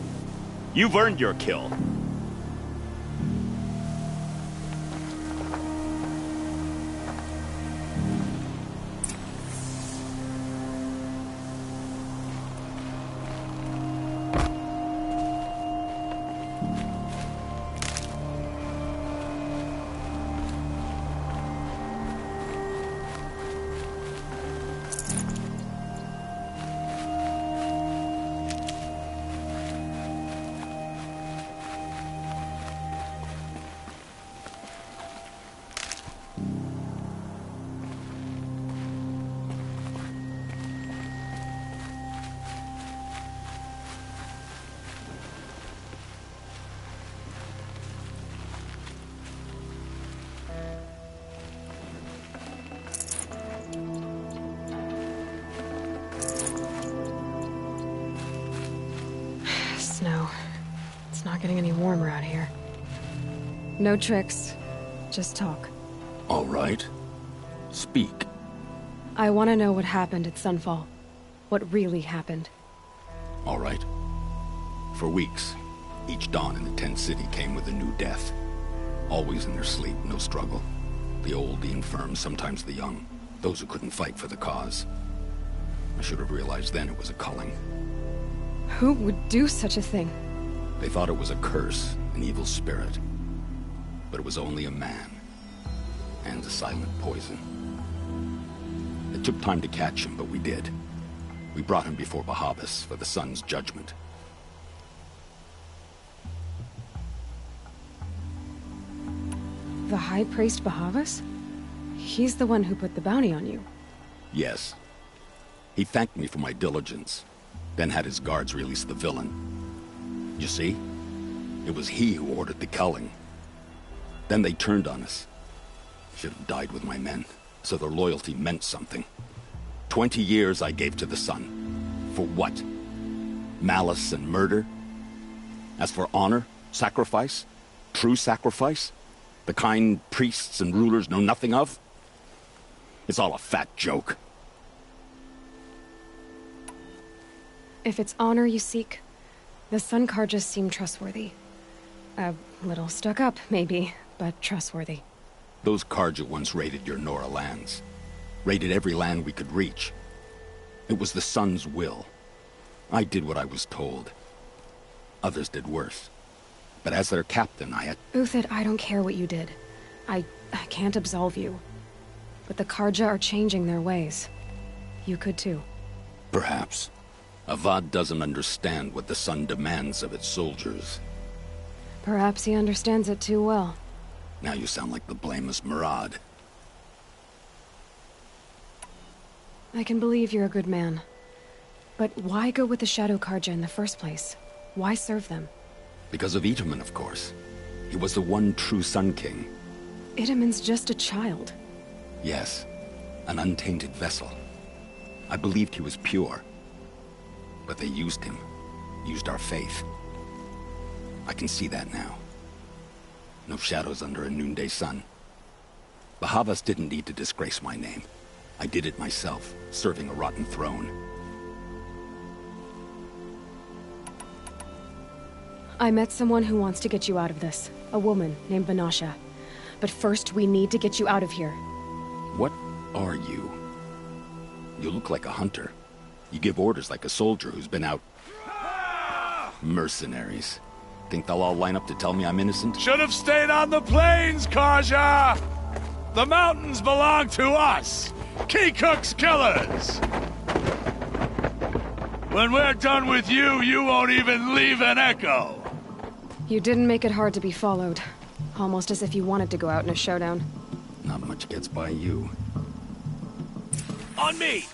You've earned your kill. Snow. It's not getting any warmer out here. No tricks. Just talk. All right. Speak. I want to know what happened at Sunfall. What really happened. All right. For weeks, each dawn in the tent city came with a new death. Always in their sleep, no struggle. The old, the infirm, sometimes the young. Those who couldn't fight for the cause. I should have realized then it was a culling. Who would do such a thing? They thought it was a curse, an evil spirit. But it was only a man. And a silent poison. It took time to catch him, but we did. We brought him before Bahavas for the sun's judgment. The High Priest Bahavas? He's the one who put the bounty on you. Yes. He thanked me for my diligence. then had his guards release the villain. You see? It was he who ordered the culling. Then they turned on us. Should have died with my men, so their loyalty meant something. 20 years I gave to the Sun. For what? Malice and murder? As for honor, sacrifice, true sacrifice, the kind priests and rulers know nothing of, it's all a fat joke. If it's honor you seek, the Sun Karjas seem trustworthy. A little stuck up, maybe, but trustworthy. Those Karja once raided your Nora lands. Raided every land we could reach. It was the Sun's will. I did what I was told. Others did worse. But as their captain, I had... Uthid, I don't care what you did. I can't absolve you. But the Karja are changing their ways. You could too. Perhaps. Avad doesn't understand what the Sun demands of its soldiers. Perhaps he understands it too well. Now you sound like the blameless Murad. I can believe you're a good man. But why go with the Shadow Karja in the first place? Why serve them? Because of Itaman, of course. He was the one true Sun King. Itaman's just a child. Yes, an untainted vessel. I believed he was pure. But they used him. Used our faith. I can see that now. No shadows under a noonday sun. Bahavas didn't need to disgrace my name. I did it myself, serving a rotten throne. I met someone who wants to get you out of this. A woman named Vanasha. But first, we need to get you out of here. What are you? You look like a hunter. You give orders like a soldier who's been out... Mercenaries. Think they'll all line up to tell me I'm innocent? Should have stayed on the plains, Karja! The mountains belong to us! Keycook's killers! When we're done with you, you won't even leave an echo! You didn't make it hard to be followed. Almost as if you wanted to go out in a showdown. Not much gets by you. On me!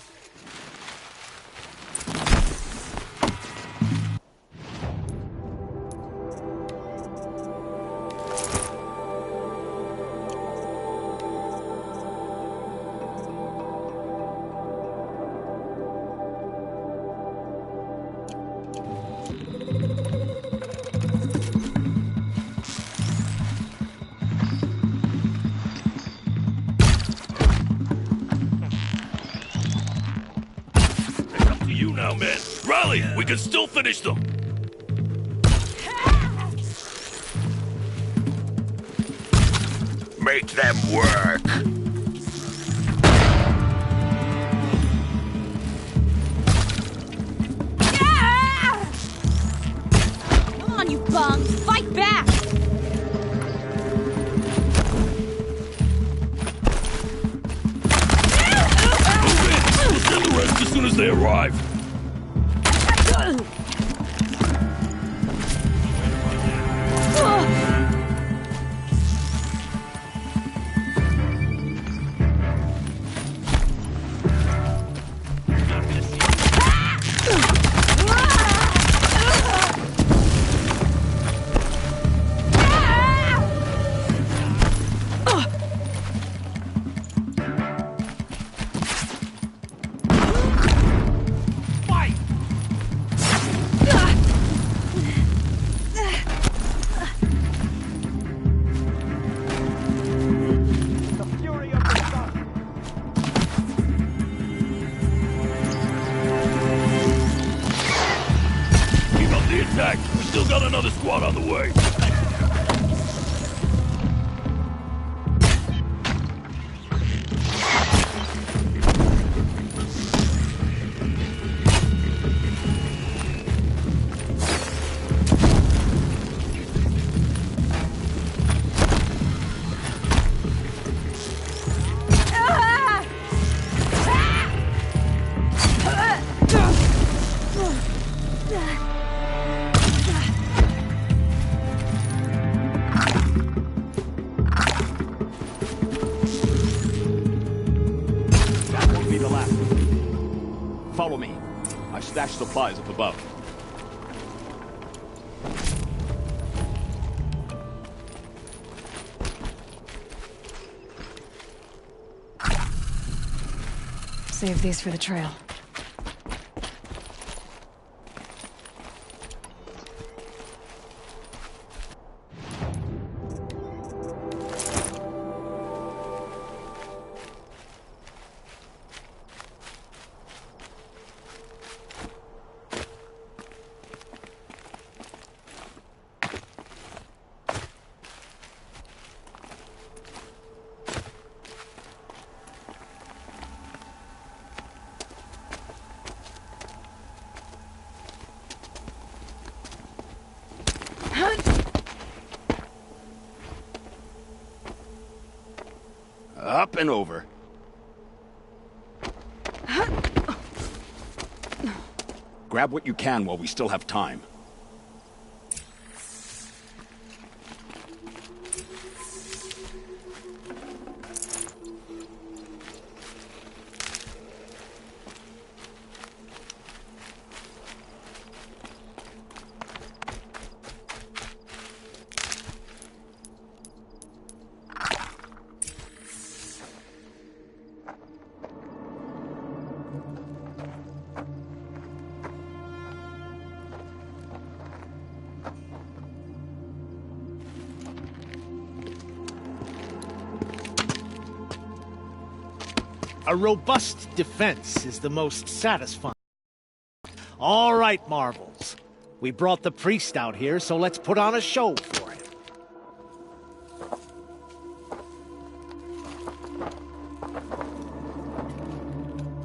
Now, man. Rally! We can still finish them! Make them work! Come on, you bum! Fight back! Move in! We'll send the rest as soon as they arrive! We still got another squad on the way. stashed supplies up above. Save these for the trail. Up and over. Grab what you can while we still have time. A robust defense is the most satisfying. All right, Marvels. We brought the priest out here, so let's put on a show for him.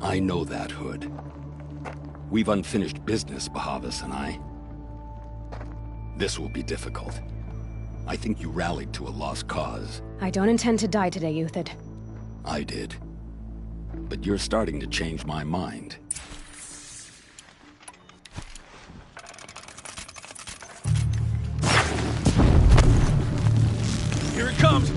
I know that, Hood. We've unfinished business, Bahavas and I. This will be difficult. I think you rallied to a lost cause. I don't intend to die today, Euthyd. I did. But you're starting to change my mind. Here it comes!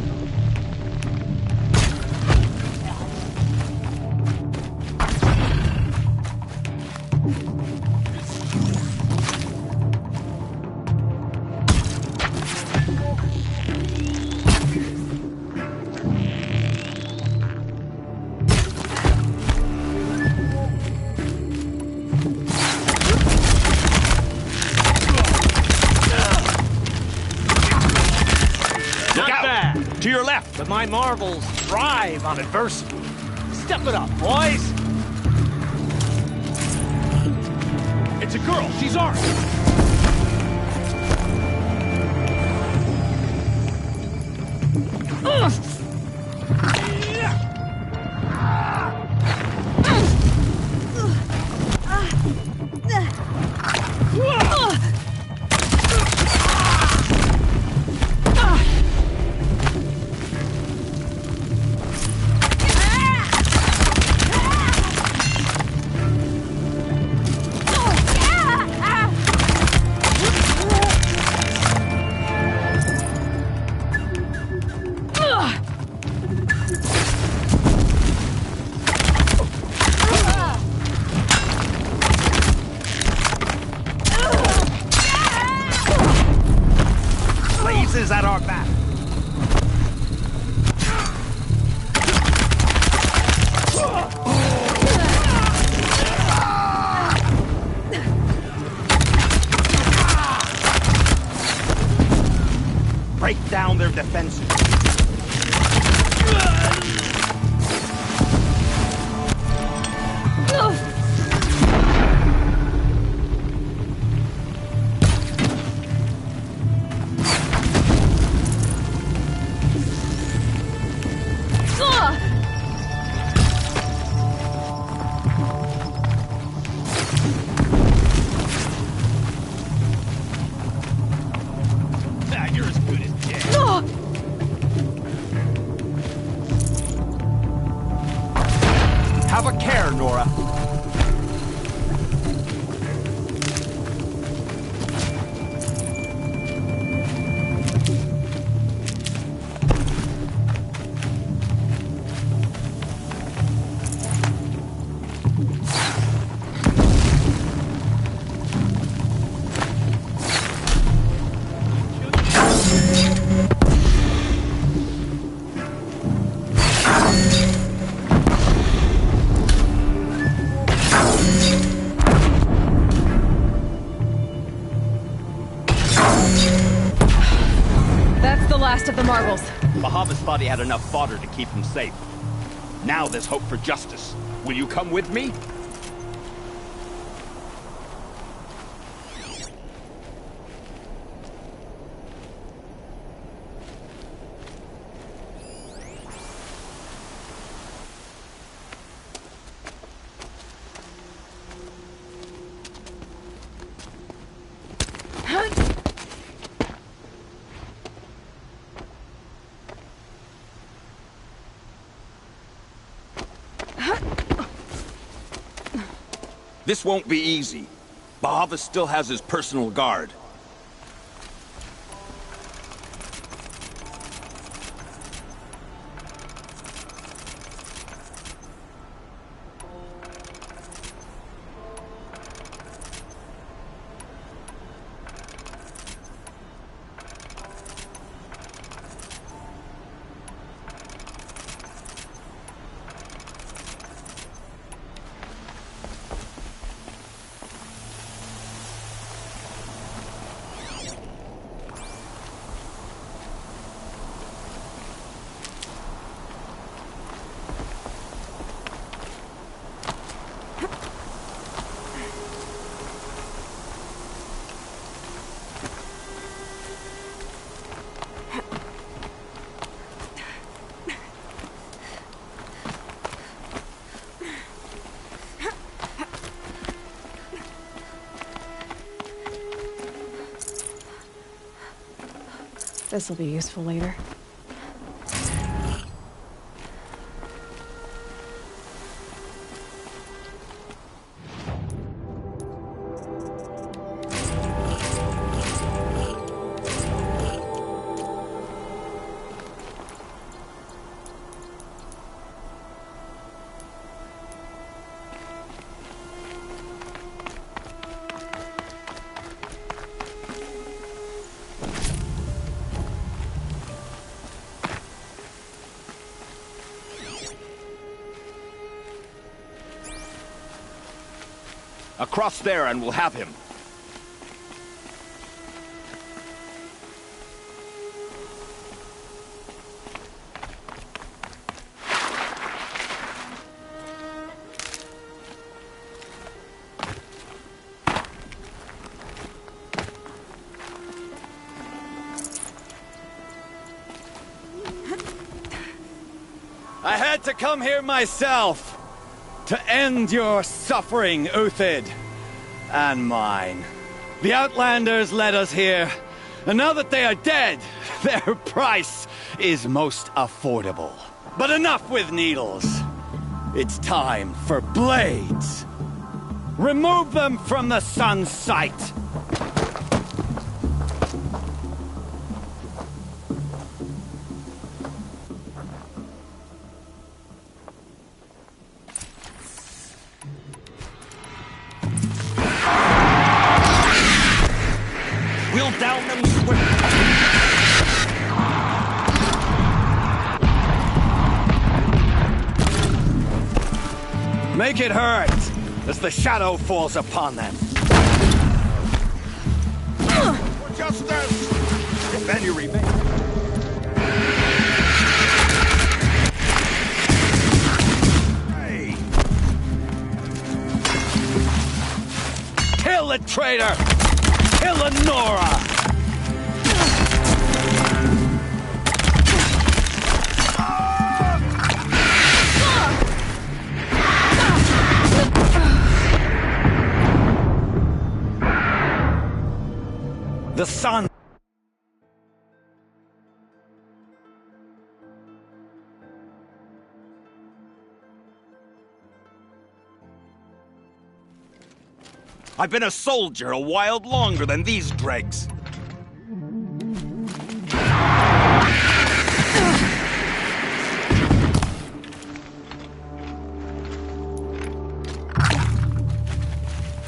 To your left. But my Marvels thrive on adversity. Step it up, boys. It's a girl. She's armed. Blazes at our back. Break down their defenses. You're as good as dead. Have a care, Nora. rest of the marbles? Bahavas thought he had enough fodder to keep him safe. Now there's hope for justice. Will you come with me? This won't be easy. Bahavas still has his personal guard. This'll be useful later. Across there and we'll have him. I had to come here myself to end your suffering, Uthid, and mine. The Outlanders led us here, and now that they are dead, their price is most affordable. But enough with needles. It's time for blades. Remove them from the sun's sight. We'll down them swiftly. Make it hurt as the shadow falls upon them. For justice! If any remain. Hey! Kill the traitor! Kill Lenora! The sun. I've been a soldier a while longer than these dregs.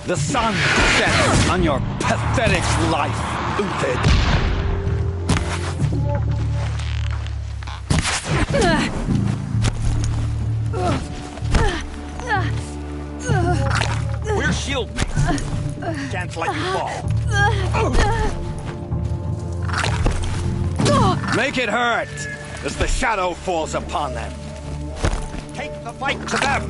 The sun sets on your pathetic life, Uthid. We're shield mates. Can't let you fall. Make it hurt as the shadow falls upon them. Take the fight to them!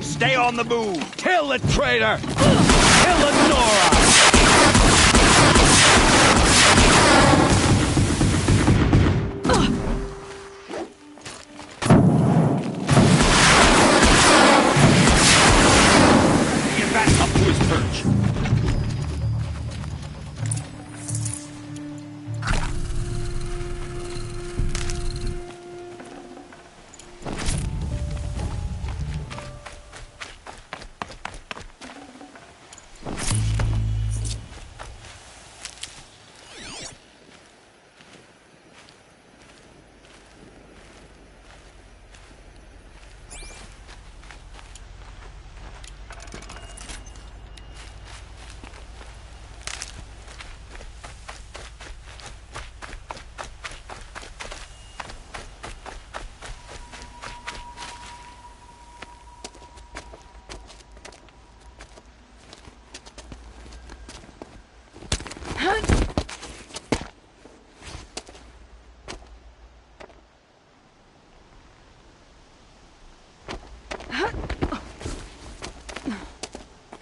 Stay on the move! Kill the traitor! Kill the Nora! Get back up to his perch!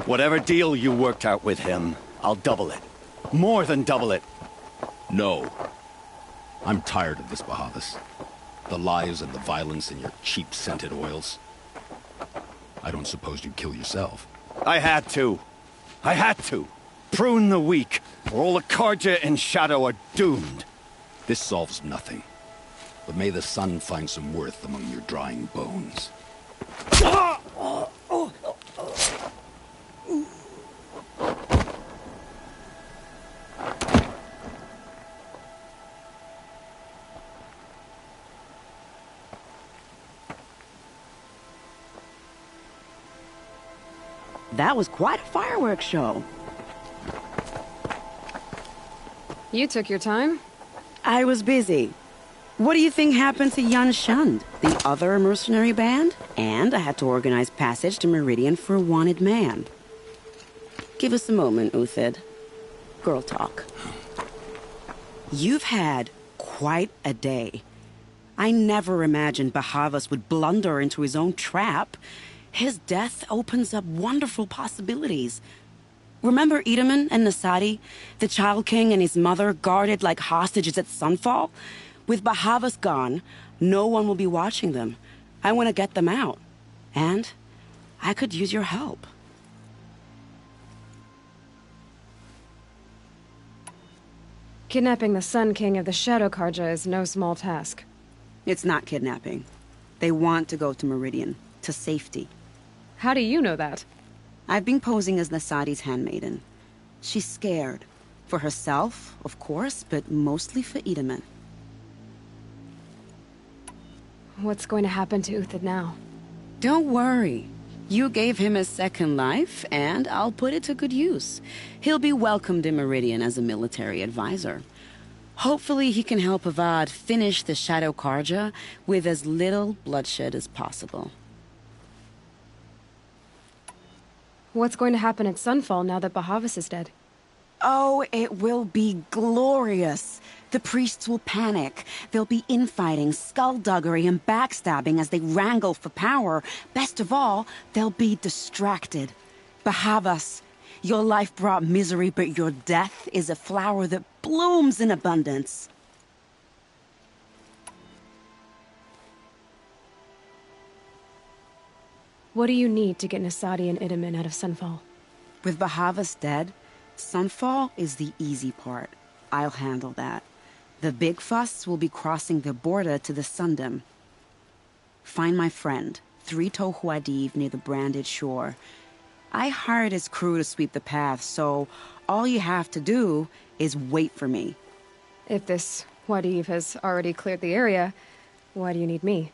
Whatever deal you worked out with him, I'll double it. More than double it. No. I'm tired of this, Bahavas. The lies and the violence and your cheap-scented oils. I don't suppose you'd kill yourself. I had to. I had to. Prune the weak, or all the Karja in Shadow are doomed. This solves nothing. But may the sun find some worth among your drying bones. That was quite a fireworks show. You took your time. I was busy. What do you think happened to Yun Shund, the other mercenary band? And I had to organize passage to Meridian for a wanted man. Give us a moment, Uthid. Girl talk. You've had quite a day. I never imagined Bahavas would blunder into his own trap. His death opens up wonderful possibilities. Remember Edaman and Nasadi, the Child King and his mother guarded like hostages at Sunfall? With Bahavas gone, no one will be watching them. I want to get them out. And I could use your help. Kidnapping the Sun King of the Shadow Karja is no small task. It's not kidnapping. They want to go to Meridian, to safety. How do you know that? I've been posing as Nasadi's handmaiden. She's scared. For herself, of course, but mostly for Edaman. What's going to happen to Uthid now? Don't worry. You gave him a second life, and I'll put it to good use. He'll be welcomed in Meridian as a military advisor. Hopefully he can help Avad finish the Shadow Karja with as little bloodshed as possible. What's going to happen at Sunfall now that Bahavas is dead? Oh, it will be glorious. The priests will panic. There'll be infighting, skullduggery, and backstabbing as they wrangle for power. Best of all, they'll be distracted. Bahavas, your life brought misery, but your death is a flower that blooms in abundance. What do you need to get Nasadi and Edaman out of Sunfall? With Bahavas dead, Sunfall is the easy part. I'll handle that. The big fuss will be crossing the border to the Sundom. Find my friend, 3 Tohuadiv near the branded shore. I hired his crew to sweep the path, so all you have to do is wait for me. If this Wadiv has already cleared the area, why do you need me?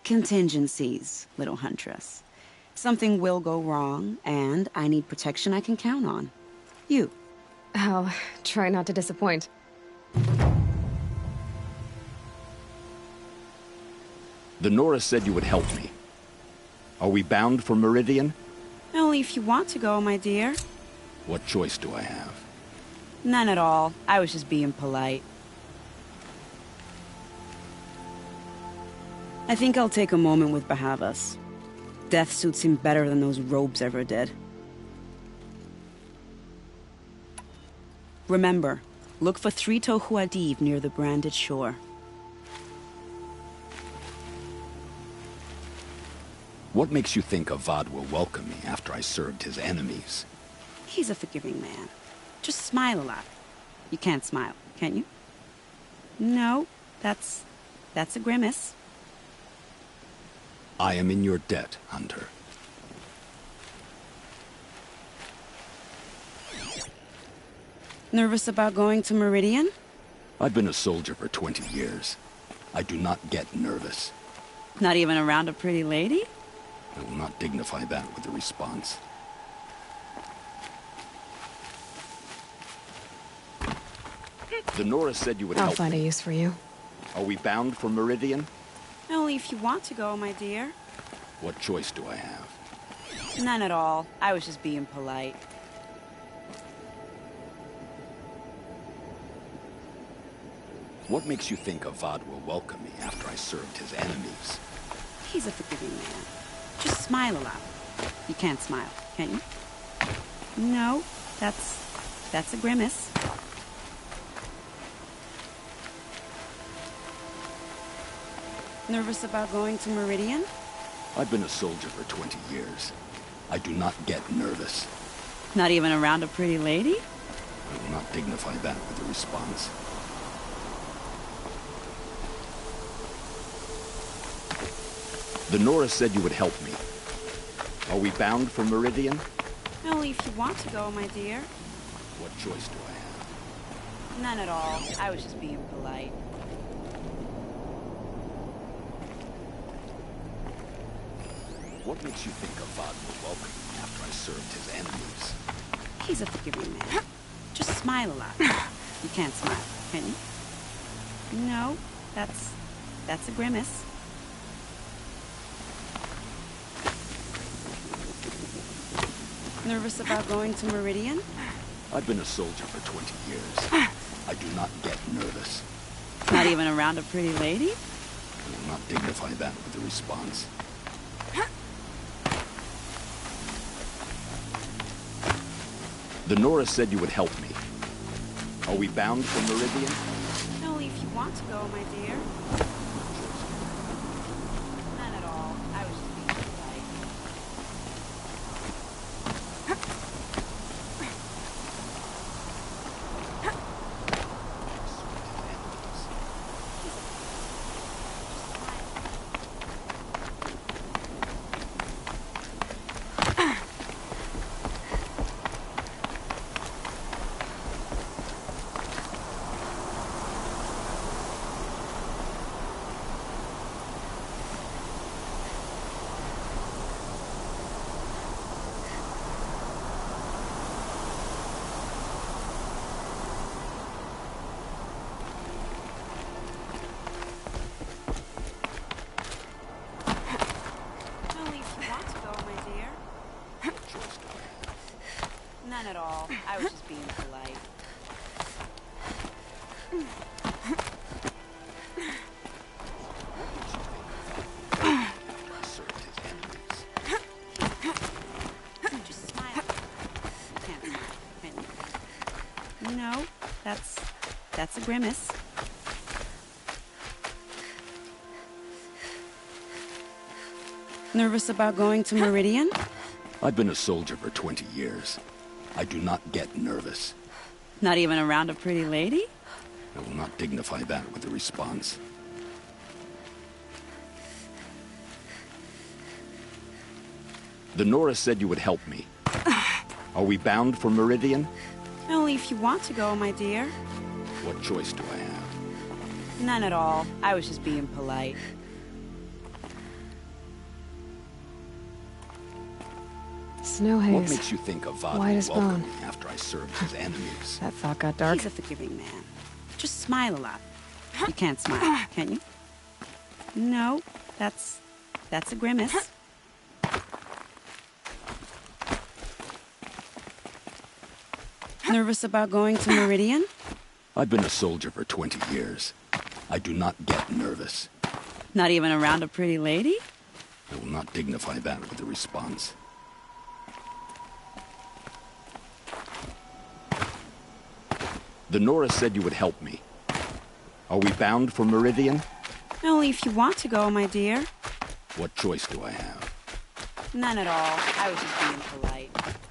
Contingencies, little huntress. Something will go wrong, and I need protection I can count on. You. I'll try not to disappoint. The Nora said you would help me. Are we bound for Meridian? Only if you want to go, my dear. What choice do I have? None at all. I was just being polite. I think I'll take a moment with Bahavas. Death suits him better than those robes ever did. Remember, look for 3 Tohuadiv near the branded shore. What makes you think Avad will welcome me after I served his enemies? He's a forgiving man. Just smile a lot. You can't smile, can you? No, that's a grimace. I am in your debt, Hunter. Nervous about going to Meridian? I've been a soldier for 20 years. I do not get nervous. Not even around a pretty lady? I will not dignify that with a response. The Nora said you would help I'll find a use for you. Are we bound for Meridian? Only if you want to go, my dear. What choice do I have? None at all. I was just being polite. What makes you think Avad will welcome me after I served his enemies? He's a forgiving man. Just smile a lot. You can't smile, can you? No, that's a grimace. Nervous about going to Meridian? I've been a soldier for 20 years. I do not get nervous. Not even around a pretty lady? I will not dignify that with a response. The Nora said you would help me. Are we bound for Meridian? Only if you want to go, my dear. What choice do I have? None at all. I was just being polite. What makes you think Avad will welcome me after I served his enemies? He's a forgiving man. Just smile a lot. You can't smile, can you? No, that's a grimace. Nervous about going to Meridian? I've been a soldier for 20 years. I do not get nervous. Not even around a pretty lady? I will not dignify that with a response. The Nora said you would help me. Are we bound for Meridian? Only if you want to go, my dear. None at all. I was just being polite. None at all. I was just being polite. Just smile. You can't smile, can you? No, that's a grimace. Nervous about going to Meridian? I've been a soldier for 20 years. I do not get nervous. Not even around a pretty lady? I will not dignify that with a response. The Nora said you would help me. Are we bound for Meridian? Only if you want to go, my dear. What choice do I have? None at all. I was just being polite. Snow haze. What makes you think Avad White as will welcome bone. me after I served his enemies? That thought got dark. He's a forgiving man. Just smile a lot. You can't smile, can you? No, that's a grimace. Nervous about going to Meridian? I've been a soldier for 20 years. I do not get nervous. Not even around a pretty lady? I will not dignify that with a response. The Nora said you would help me. Are we bound for Meridian? Only if you want to go, my dear. What choice do I have? None at all. I was just being polite.